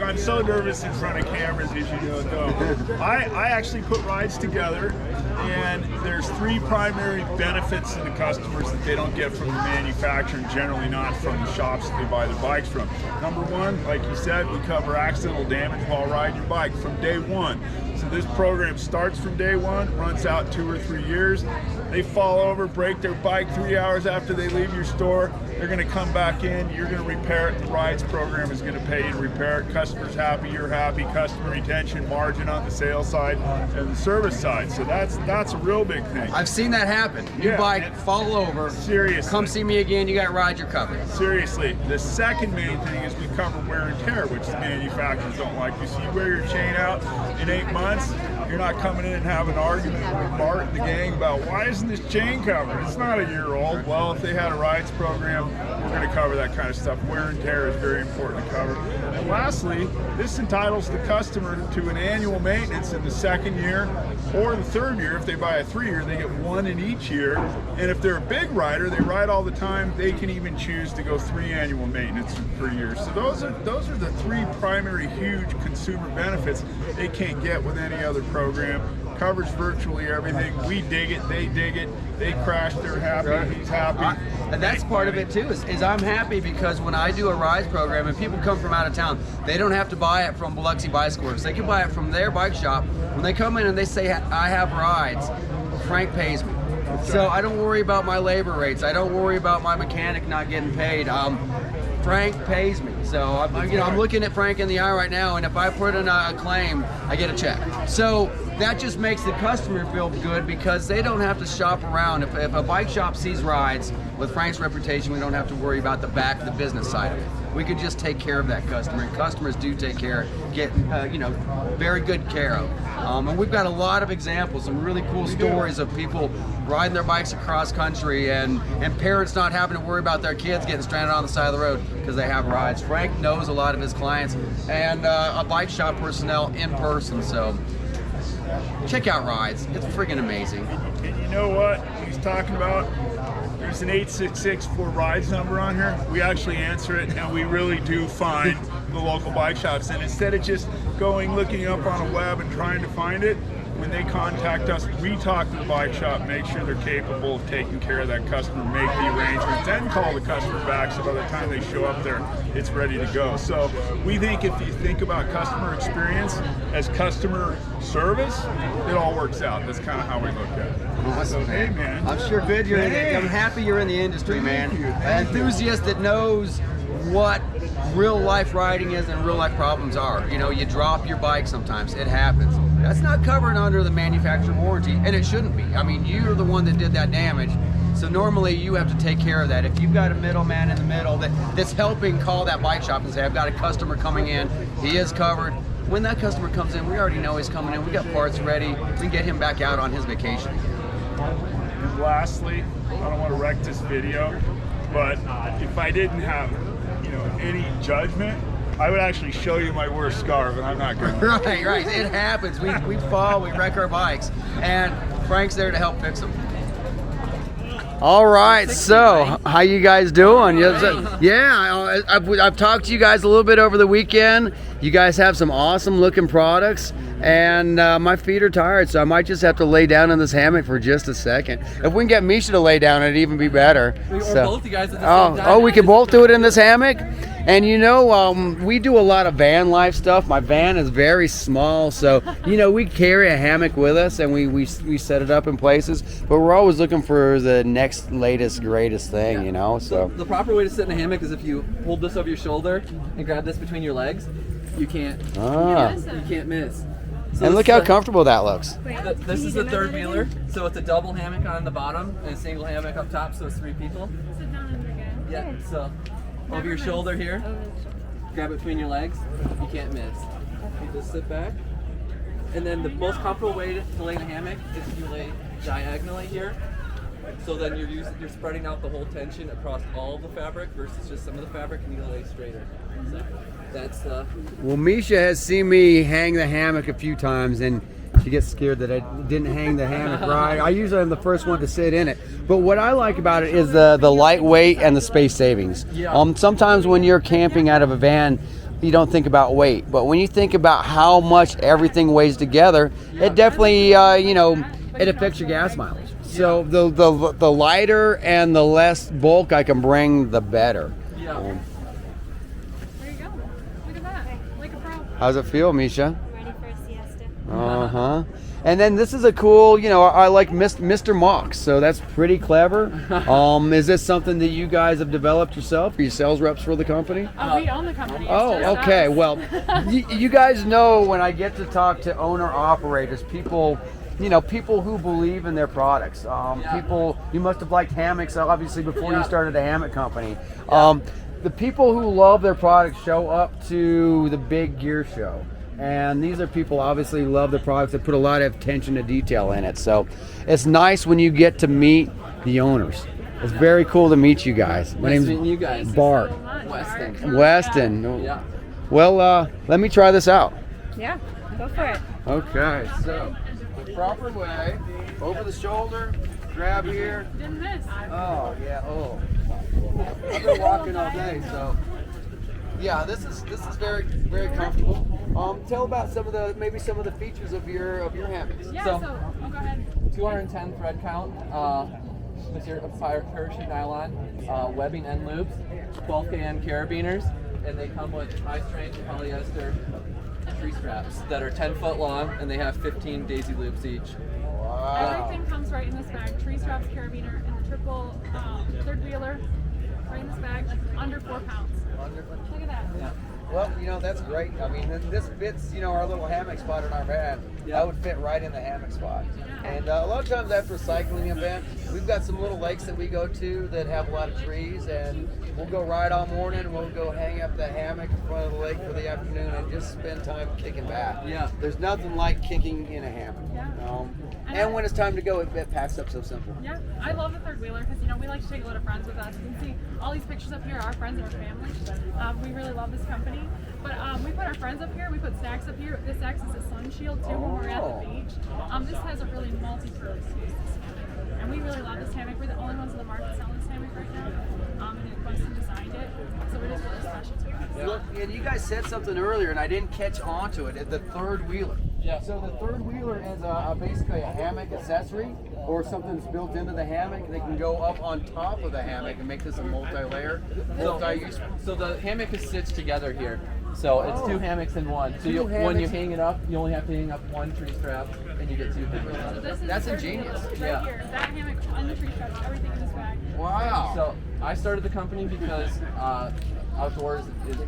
I'm so nervous in front of cameras, as you know. I actually put rides together, and there's 3 primary benefits to the customers that they don't get from the manufacturer, and generally not from the shops that they buy their bikes from. Number 1, like you said, we cover accidental damage while riding your bike from day 1. So this program starts from day 1, runs out 2 or 3 years. They fall over, break their bike 3 hours after they leave your store. They're going to come back in, you're going to repair it. The rides program is going to pay you to repair it. Customer's happy, you're happy. Customer retention, margin on the sales side and the service side. So that's a real big thing. I've seen that happen. You bike, fall over. Seriously. Come see me again, you got rides, you're covered. Seriously. The second main thing is we cover wear and tear, which the manufacturers don't like. You see, you wear your chain out in 8 months, you're not coming in and having an argument with Bart and the gang about why isn't this chain covered? It's not a year old. Well, if they had a rides program, we're going to cover that kind of stuff. Wear and tear is very important to cover. And lastly, this entitles the customer to an annual maintenance in the 2nd year or the 3rd year. If they buy a 3-year, they get 1 in each year. And if they're a big rider, they ride all the time, they can even choose to go 3 annual maintenance per year. So those are the 3 primary huge consumer benefits they can't get with any other program. Covers virtually everything. We dig it, they dig it. They crash, they're happy, he's happy. And that's part of it too, is I'm happy because when I do a rides program and people come from out of town, they don't have to buy it from Biloxi Bicyclists. They can buy it from their bike shop. When they come in and they say, I have rides, Frank pays me. So I don't worry about my labor rates. I don't worry about my mechanic not getting paid. Frank pays me. So I'm looking at Frank in the eye right now, and if I put in a claim, I get a check. So that just makes the customer feel good because they don't have to shop around. If a bike shop sees rides, with Frank's reputation, we don't have to worry about the back, the business side of it. We could just take care of that customer, and customers do get very good care of. And we've got a lot of examples, some really cool stories of people riding their bikes across country and parents not having to worry about their kids getting stranded on the side of the road because they have rides. Frank knows a lot of his clients and a bike shop personnel in person, so check out rides. It's friggin' amazing. And you know what he's talking about? There's an 866 rides number on here. We actually answer it, and we really do find the local bike shops. And instead of just looking up on a web and trying to find it, when they contact us, we talk to the bike shop, make sure they're capable of taking care of that customer, make the arrangements, then call the customer back so by the time they show up there, it's ready to go. So we think if you think about customer experience as customer service, it all works out. That's kind of how we look at it. Awesome, so, hey, man. I'm sure good you're in it. I'm happy you're in the industry, man. An enthusiast that knows what real life riding is and real life problems are. You know, you drop your bike sometimes, it happens. That's not covered under the manufacturer warranty, and it shouldn't be. I mean, you're the one that did that damage, so normally you have to take care of that. If you've got a middleman in the middle that's helping call that bike shop and say, I've got a customer coming in, he is covered. When that customer comes in, we already know he's coming in, we got parts ready, we can get him back out on his vacation. And lastly, I don't want to wreck this video, but if I didn't have any judgment, I would actually show you my worst scar, but I'm not going to. Right. It happens. We fall, we wreck our bikes, and Frank's there to help fix them. All right, so how you guys doing? Yeah, I've talked to you guys a little bit over the weekend. You guys have some awesome looking products, and my feet are tired, so I might just have to lay down in this hammock for just a second. If we can get Misha to lay down, it'd even be better. Or both you guys at the same time. Oh, we can both do it in this hammock? And you know, we do a lot of van life stuff. My van is very small, so you know, we carry a hammock with us and we set it up in places, but we're always looking for the next latest greatest thing, you know. So the proper way to sit in a hammock is if you hold this over your shoulder and grab this between your legs, you can't miss. So and look how comfortable that looks. This is the third wheeler, so it's a double hammock on the bottom and a single hammock up top, so it's 3 people. Sit down under again. Yeah, so over your shoulder here, grab it between your legs, you can't miss. You just sit back. And then the most comfortable way to lay in a hammock is if you lay diagonally here. So then you're spreading out the whole tension across all the fabric versus just some of the fabric, and you lay straighter. So that's Well, Misha has seen me hang the hammock a few times, and she gets scared that I didn't hang the hammock right. I usually am the first one to sit in it. But what I like about it is the lightweight and the space savings. Sometimes when you're camping out of a van, you don't think about weight. But when you think about how much everything weighs together, it definitely, it affects your gas mileage. So the lighter and the less bulk I can bring, the better. There you go. Look at that. Like a pro. How's it feel, Misha? Ready for a siesta. Uh-huh. And then this is a cool, I like Mr. Mox, so that's pretty clever. Is this something that you guys have developed yourself? Are you sales reps for the company? We own the company. Oh, okay. Well, you guys know when I get to talk to owner-operators, people who believe in their products. People, you must have liked hammocks, obviously, before you started a hammock company. The people who love their products show up to the big gear show. And these are people obviously who love the products that put a lot of attention to detail in it. So it's nice when you get to meet the owners. It's very cool to meet you guys. My name's you guys. Bart. Weston. Yeah. Well, let me try this out. Yeah, go for it. Okay, so the proper way, over the shoulder, grab here. Didn't miss. Oh, yeah, I've been walking all day, so. Yeah, this is very, very comfortable. Tell about some of the features of your hammocks. Yeah, so go ahead. 210 thread count, material parachute nylon, webbing end loops, 12K carabiners, and they come with high strength polyester tree straps that are 10 foot long, and they have 15 daisy loops each. Wow. Everything comes right in this bag. Tree straps, carabiner, and the triple third wheeler right in this bag, under 4 pounds. Look at that. Yeah. Well, that's great. I mean, this fits, our little hammock spot in our van. Yeah. That would fit right in the hammock spot. And a lot of times after a cycling event, we've got some little lakes that we go to that have a lot of trees, and we'll go ride all morning, and we'll go hang up the hammock in front of the lake for the afternoon and just spend time kicking back. Yeah. There's nothing like kicking in a hammock. Yeah. And when it's time to go, it packs up so simple. Yeah, I love the third wheeler because we like to take a lot of friends with us. You can see all these pictures up here, our friends and our family. We really love this company. But we put our friends up here, we put Stacks up here. This acts as a sun shield too when we're at the beach. This has a really multi-purpose use, this hammock. And we really love this hammock. We're the only ones in the market selling this hammock right now. And Weston designed it, so it is really special to us. Well, and you guys said something earlier, and I didn't catch on to it, the third wheeler. Yeah. So the third wheeler is basically a hammock accessory, or something that's built into the hammock that can go up on top of the hammock and make this a multi-layer, multi-use. So the hammock is stitched together here. So it's 2 hammocks in one. So when you hang it up, you only have to hang up 1 tree strap, and you get 2 hammocks. So this is That's the third ingenious. wheeler right here. That hammock and the tree straps, everything in this bag. Wow. So I started the company because outdoors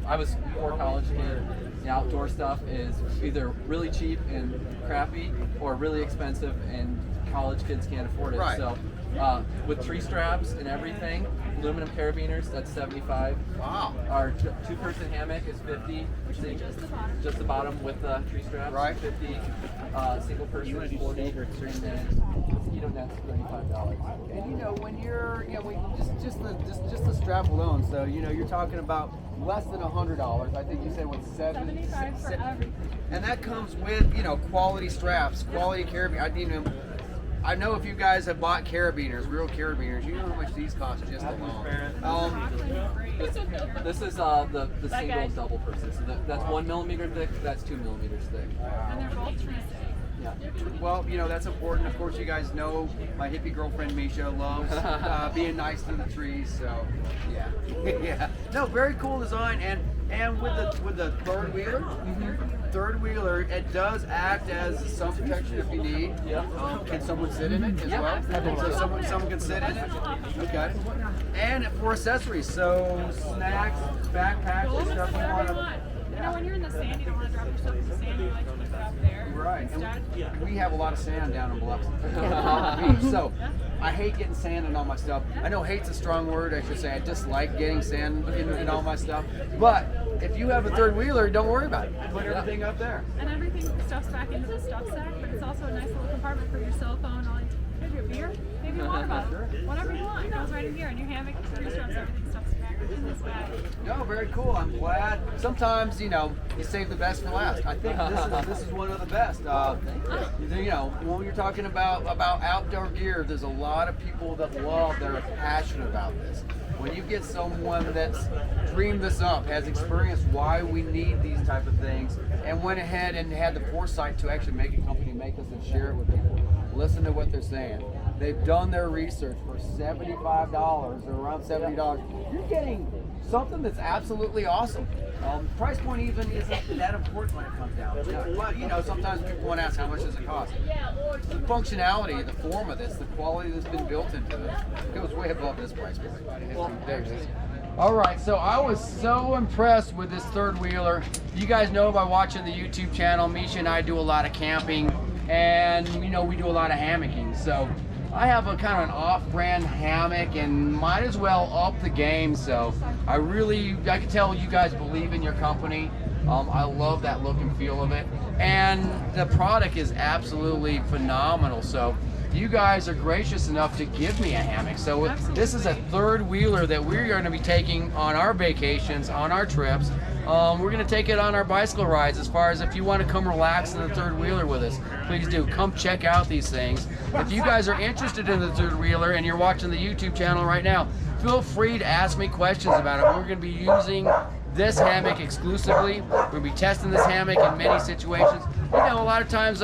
I was before college kid. The outdoor stuff is either really cheap and crappy or really expensive and college kids can't afford it. Right. So with tree straps and everything, aluminum carabiners, that's $75. Wow. Our 2-person hammock is $50. Just the bottom with the tree straps. Right. $50. Single person is $40. And You don't have $35. And you know, when you're, you know, just the strap alone. So you know, you're talking about less than $100. I think you said what, 75 for everything. and that comes with, you know, quality straps, quality carabiner. I know if you guys have bought carabiners, real carabiners, you know how much these cost just alone. This is the single double person. So that's 1 millimeter thick. That's 2 millimeters thick. And they're both tree safe. Yeah. Well, you know, that's important. Of course, you guys know my hippie girlfriend Misha loves being nice to the trees. So, yeah, yeah. No, very cool design, and with the third wheeler, it does act as sun protection if you need. Yeah. Can someone sit in it as well? So someone can sit in it. Okay. And for accessories, so snacks, backpacks, and stuff you want to. You know, when you're in the sand, you don't want to drop yourself in the sand. You like to keep it up there. Right. Instead. And we have a lot of sand down in Biloxi. So I hate getting sand in all my stuff. I know hate's a strong word, I should say. I dislike getting sand in all my stuff. But if you have a third wheeler, don't worry about it. Put everything up there. And everything stuffs back into the stuff sack, but it's also a nice little compartment for your cell phone. Maybe a beer, maybe a water bottle, whatever you want. It goes right in here, and your hammock, your straps, everything stuffs back in this bag. No, very cool. I'm glad. Sometimes, you know, you save the best for last. I think this is one of the best. You know, when you're talking about outdoor gear, there's a lot of people that are passionate about this. When you get someone that's dreamed this up, has experienced why we need these type of things, and went ahead and had the foresight to actually make a company make this and share it with people, listen to what they're saying. They've done their research for $75 or around $70. You're getting something that's absolutely awesome. Price point even isn't that important when it comes down to it. But you know, sometimes people want to ask how much does it cost. The functionality, the form of this, the quality that's been built into it, goes way above this price point. There it is. All right, so I was so impressed with this third wheeler. You guys know by watching the YouTube channel, Misha and I do a lot of camping, and you know we do a lot of hammocking. So I have a kind of an off-brand hammock and might as well up the game. So I can tell you guys believe in your company. I love that look and feel of it. And the product is absolutely phenomenal. So you guys are gracious enough to give me a hammock. So this is a third wheeler that we're going to be taking on our vacations, on our trips. We're going to take it on our bicycle rides. As far as if you want to come relax in the third wheeler with us, please do. Come check out these things. If you guys are interested in the third wheeler and you're watching the YouTube channel right now, feel free to ask me questions about it. We're going to be using this hammock exclusively. We're going to be testing this hammock in many situations. You know, a lot of times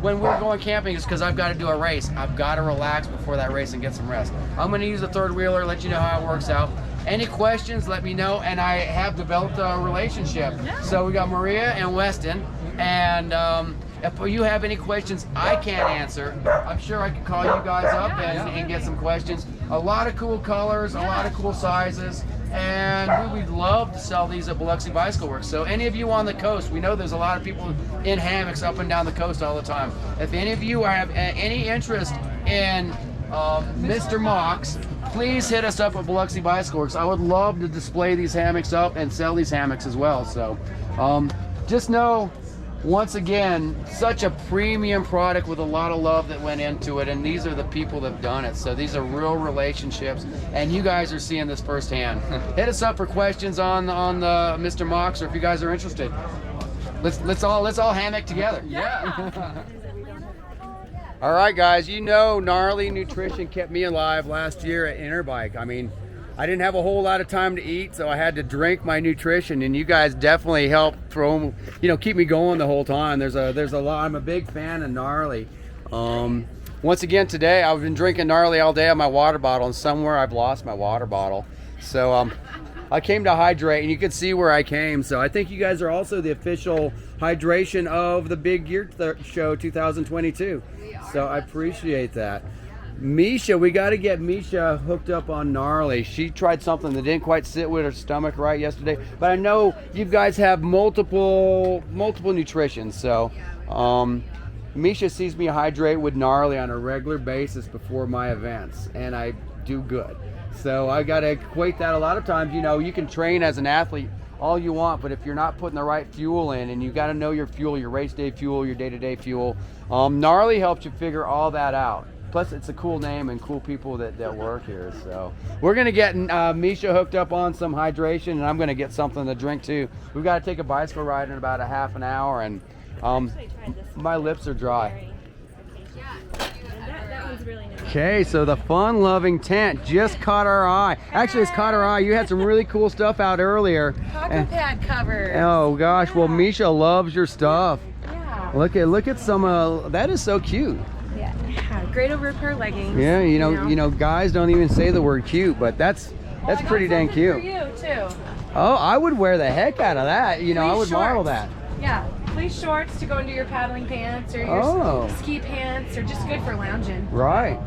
when we're going camping, it's because I've got to do a race. I've got to relax before that race and get some rest. I'm going to use the third wheeler, let you know how it works out. Any questions, let me know, and I have developed a relationship. So we got Maria and Weston, and if you have any questions I can't answer, I'm sure I can call you guys up and get some questions. A lot of cool colors, a lot of cool sizes, and we would love to sell these at Biloxi Bicycle Works. So any of you on the coast, we know there's a lot of people in hammocks up and down the coast all the time. If any of you have any interest in Mr. Mox, please hit us up at Biloxi Bicycle Works. I would love to display these hammocks up and sell these hammocks as well. So just know, once again, such a premium product with a lot of love that went into it, and these are the people that have done it. So these are real relationships, and you guys are seeing this firsthand. Hit us up for questions on the Mr. Mox, or if you guys are interested. Let's all hammock together. Yeah. All right, guys. You know, gnarly nutrition kept me alive last year at Interbike. I mean, I didn't have a whole lot of time to eat, so I had to drink my nutrition, and you guys definitely helped keep me going the whole time. There's a lot. I'm a big fan of gnarly. Once again today, I've been drinking gnarly all day on my water bottle, and somewhere I've lost my water bottle. So I came to hydrate, and you can see where I came. So I think you guys are also the official hydration of the Big Gear Show 2022. So I appreciate that. Misha, we got to get Misha hooked up on gnarly. She tried something that didn't quite sit with her stomach right yesterday, but I know you guys have multiple nutrition. So Misha sees me hydrate with gnarly on a regular basis before my events, and I do good. So I got to equate that. A lot of times, you know, you can train as an athlete all you want, but if you're not putting the right fuel in, and you got to know your fuel, your race day fuel, your day-to-day fuel, gnarly helps you figure all that out. plus it's a cool name and cool people that work here. So we're gonna get Misha hooked up on some hydration, and I'm gonna get something to drink too. We've got to take a bicycle ride in about a half an hour, and my lips are dry. That one's really nice. Okay, so the fun-loving tent just caught our eye. Actually, it's caught our eye. You had some really cool stuff out earlier. Taco pad covers. Oh gosh, well Misha loves your stuff. Yeah. Look at some. That is so cute. Yeah. Great over a pair of leggings. Yeah, you know, guys don't even say the word cute, but that's pretty dang cute. For you too. Oh, I would wear the heck out of that. You know, I would model shorts. that. Yeah, fleece shorts to go into your paddling pants or your ski pants, or just good for lounging. Right.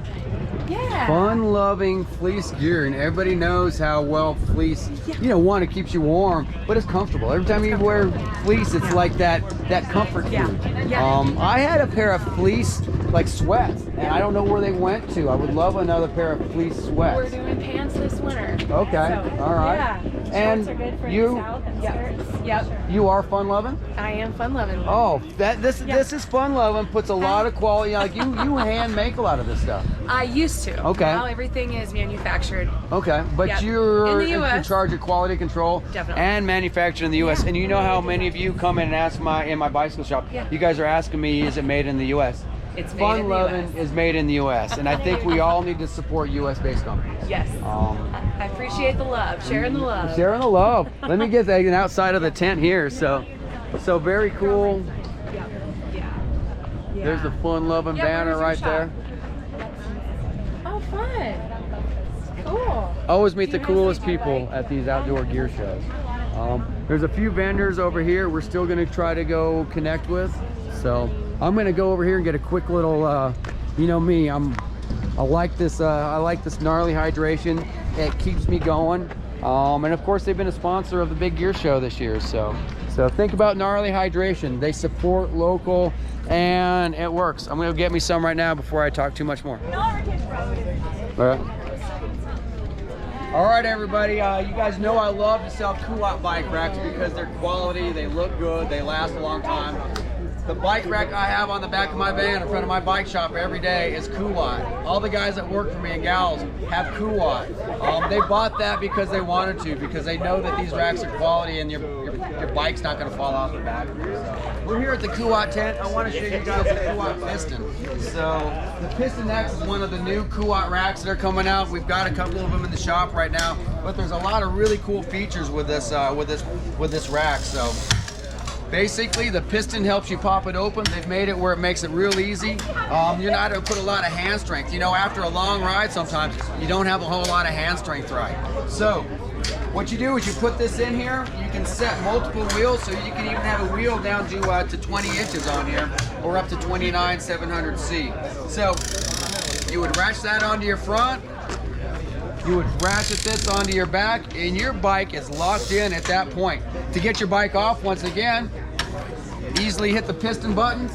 Yeah. Fun-loving fleece gear, and everybody knows how well fleece, one, it keeps you warm, but it's comfortable. Every time you wear fleece, it's like that comfort food. Yeah. I had a pair of fleece like sweats, and I don't know where they went to. I would love another pair of fleece sweats. We're doing pants this winter. Okay. So, all right. Yeah. And shorts are good for you, the south and skirts. Yep. You are fun-loving? I am fun-loving. Oh, this is fun-loving. Puts a lot of quality. Like you hand make a lot of this stuff. I used to. Okay. Now everything is manufactured. Okay, but Yep. you're in the US. in charge of quality control Definitely. and manufactured in the U.S. And you know how many of you come in and ask in my bicycle shop, you guys are asking me, is it made in the U.S.? It's made in the Fun-loving is made in the U.S. And I think we all need to support U.S.-based companies. Yes. I appreciate the love. Sharing the love. Sharing the love. Let me get that outside of the tent here. So very cool. Yeah. There's the fun-loving banner right there. Oh, fun. Cool. Always meet the coolest people at these outdoor gear shows. There's a few vendors over here we're still going to try to go connect with. So I'm going to go over here and get a quick little, you know me, I like this gnarly hydration. It keeps me going. And of course they've been a sponsor of the big gear show this year. So think about gnarly hydration. They support local and it works. I'm going to get me some right now before I talk too much more. All right, everybody. You guys know I love to sell Kuat bike racks because they're quality, they look good, they last a long time. The bike rack I have on the back of my van in front of my bike shop every day is Kuat. All the guys that work for me and gals have Kuat. They bought that because they wanted to, because they know that these racks are quality and your bike's not going to fall off the back. So we're here at the Kuat tent. I want to show you guys the Kuat Piston. So the Piston X is one of the new Kuat racks that are coming out. We've got a couple of them in the shop right now, but there's a lot of really cool features with this rack. So basically, the piston helps you pop it open. They've made it where it makes it real easy. You're not going to put a lot of hand strength. You know, after a long ride, sometimes you don't have a whole lot of hand strength, right? So what you do is you put this in here. You can set multiple wheels, so you can even have a wheel down to 20 inches on here, or up to 29 700C. So you would ratchet that onto your front. You would ratchet this onto your back, and your bike is locked in at that point. To get your bike off, once again, easily hit the piston button.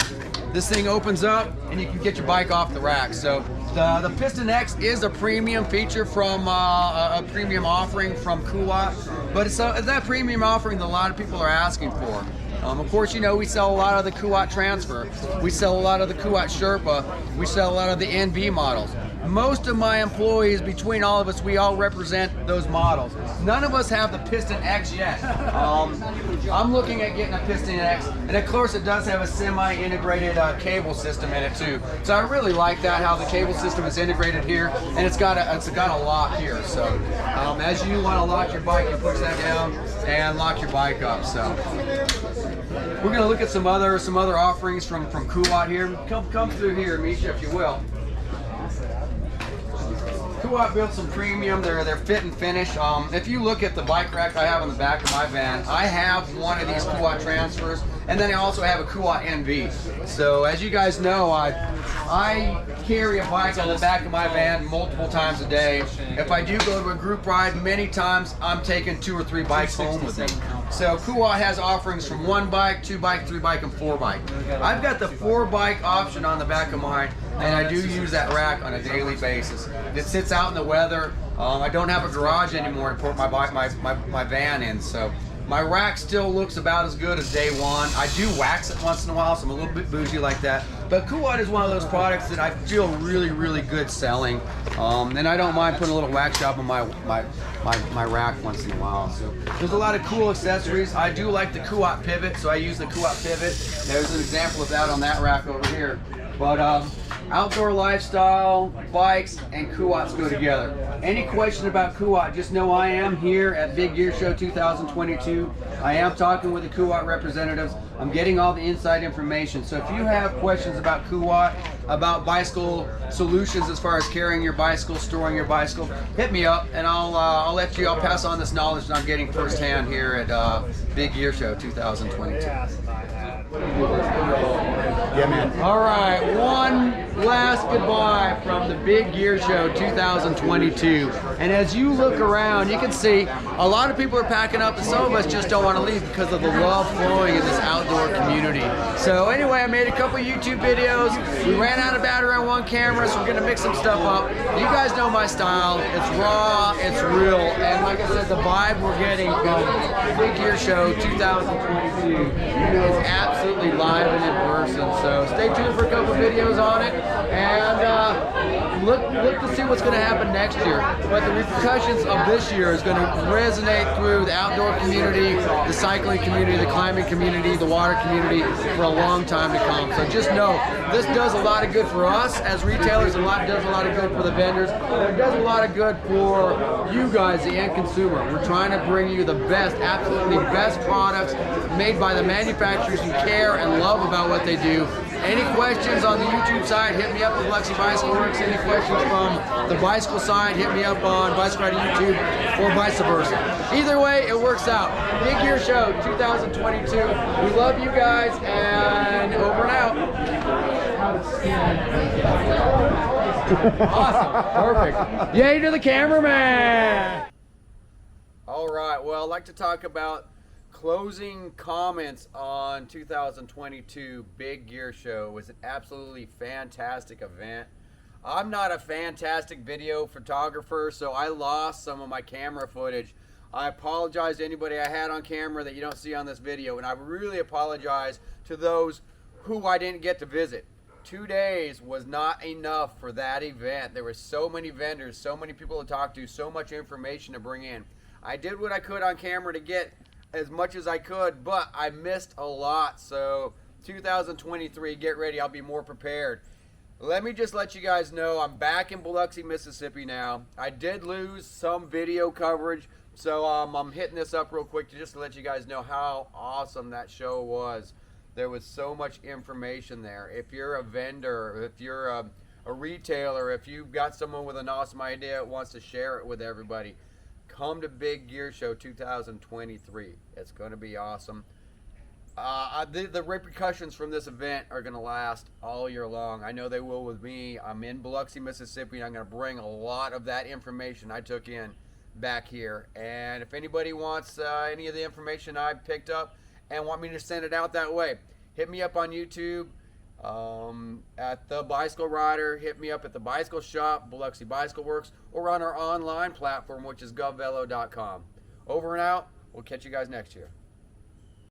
This thing opens up, and you can get your bike off the rack. So the Piston X is a premium feature from a premium offering from Kuat, but it's that premium offering that a lot of people are asking for. Of course, you know, we sell a lot of the Kuat Transfer. We sell a lot of the Kuat Sherpa. We sell a lot of the NV models. Most of my employees, between all of us, we all represent those models. None of us have the Piston X yet. I'm looking at getting a Piston X, and of course it does have a semi-integrated cable system in it too. So I really like that, how the cable system is integrated here, and it's got a lock here. So as you want to lock your bike, you push that down and lock your bike up. So we're going to look at some other offerings from Kuat here. Come through here, Misha, if you will. Kuat built some premium. They're fit and finish. If you look at the bike rack I have on the back of my van, I have one of these Kuat Transfers, and then I also have a Kuat NV. So as you guys know, I carry a bike on the back of my van multiple times a day. If I do go to a group ride, many times I'm taking 2 or 3 bikes home with me. So Kuat has offerings from 1 bike, 2 bike, 3 bike, and 4 bike. I've got the 4 bike option on the back of mine, and I do use that rack on a daily basis. It sits out in the weather. I don't have a garage anymore to put my van in, so My rack still looks about as good as day one. I do wax it once in a while, so I'm a little bit bougie like that. But Kuat is one of those products that I feel really good selling. And I don't mind putting a little wax job on my rack once in a while. So there's a lot of cool accessories. I do like the Kuat pivot, so I use the Kuat pivot. There's an example of that on that rack over here. But outdoor lifestyle, bikes, and Kuats go together. Any question about Kuat, just know I am here at Big Gear Show 2022. I am talking with the Kuat representatives. I'm getting all the inside information. So if you have questions about Kuat, about bicycle solutions as far as carrying your bicycle, storing your bicycle, hit me up and I'll pass on this knowledge that I'm getting firsthand here at Big Gear Show 2022. Yeah, man. All right, one last goodbye from the Big Gear Show 2022. And as you look around, you can see a lot of people are packing up, and some of us just don't want to leave because of the love flowing in this outdoor community. So anyway, I made a couple YouTube videos. We ran out of battery on one camera, so we're going to mix some stuff up. You guys know my style. It's raw, it's real, and like I said, the vibe we're getting from Big Gear Show 2022 is absolutely live and in person. So stay tuned for a couple videos on it, and look to see what's going to happen next year. But the repercussions of this year is going to resonate through the outdoor community, the cycling community, the climbing community, the water community for a long time to come. So just know this does a lot of good for us as retailers, does a lot of good for the vendors, and it does a lot of good for you guys, the end consumer. We're trying to bring you the best, absolutely best products made by the manufacturers who care and love about what they do. Any questions on the YouTube side, hit me up at Biloxi Bicycle Works. Any questions from the bicycle side, hit me up on Bicycle Riding YouTube, or vice versa. Either way, it works out. Big Gear Show 2022. We love you guys, and over and out. Awesome. Perfect. Yay to the cameraman. All right. Well, I'd like to talk about closing comments on 2022 Big Gear Show. It was an absolutely fantastic event. I'm not a fantastic video photographer, so I lost some of my camera footage. I apologize to anybody I had on camera that you don't see on this video, and I really apologize to those who I didn't get to visit. 2 days was not enough for that event. There were so many vendors, so many people to talk to, so much information to bring in. I did what I could on camera to get as much as I could, but I missed a lot. So 2023, get ready. I'll be more prepared. Let me just let you guys know I'm back in Biloxi, Mississippi now. I did lose some video coverage, so I'm hitting this up real quick just to let you guys know how awesome that show was. There was so much information there. If you're a vendor, if you're a retailer, if you've got someone with an awesome idea that wants to share it with everybody, come to Big Gear Show 2023. It's going to be awesome. The repercussions from this event are going to last all year long. I know they will with me. I'm in Biloxi, Mississippi, and I'm going to bring a lot of that information I took in back here. And if anybody wants any of the information I picked up and want me to send it out that way, hit me up on YouTube at The Bicycle Rider, hit me up at the Bicycle Shop, Biloxi Bicycle Works, or on our online platform, which is govvelo.com. Over and out. We'll catch you guys next year.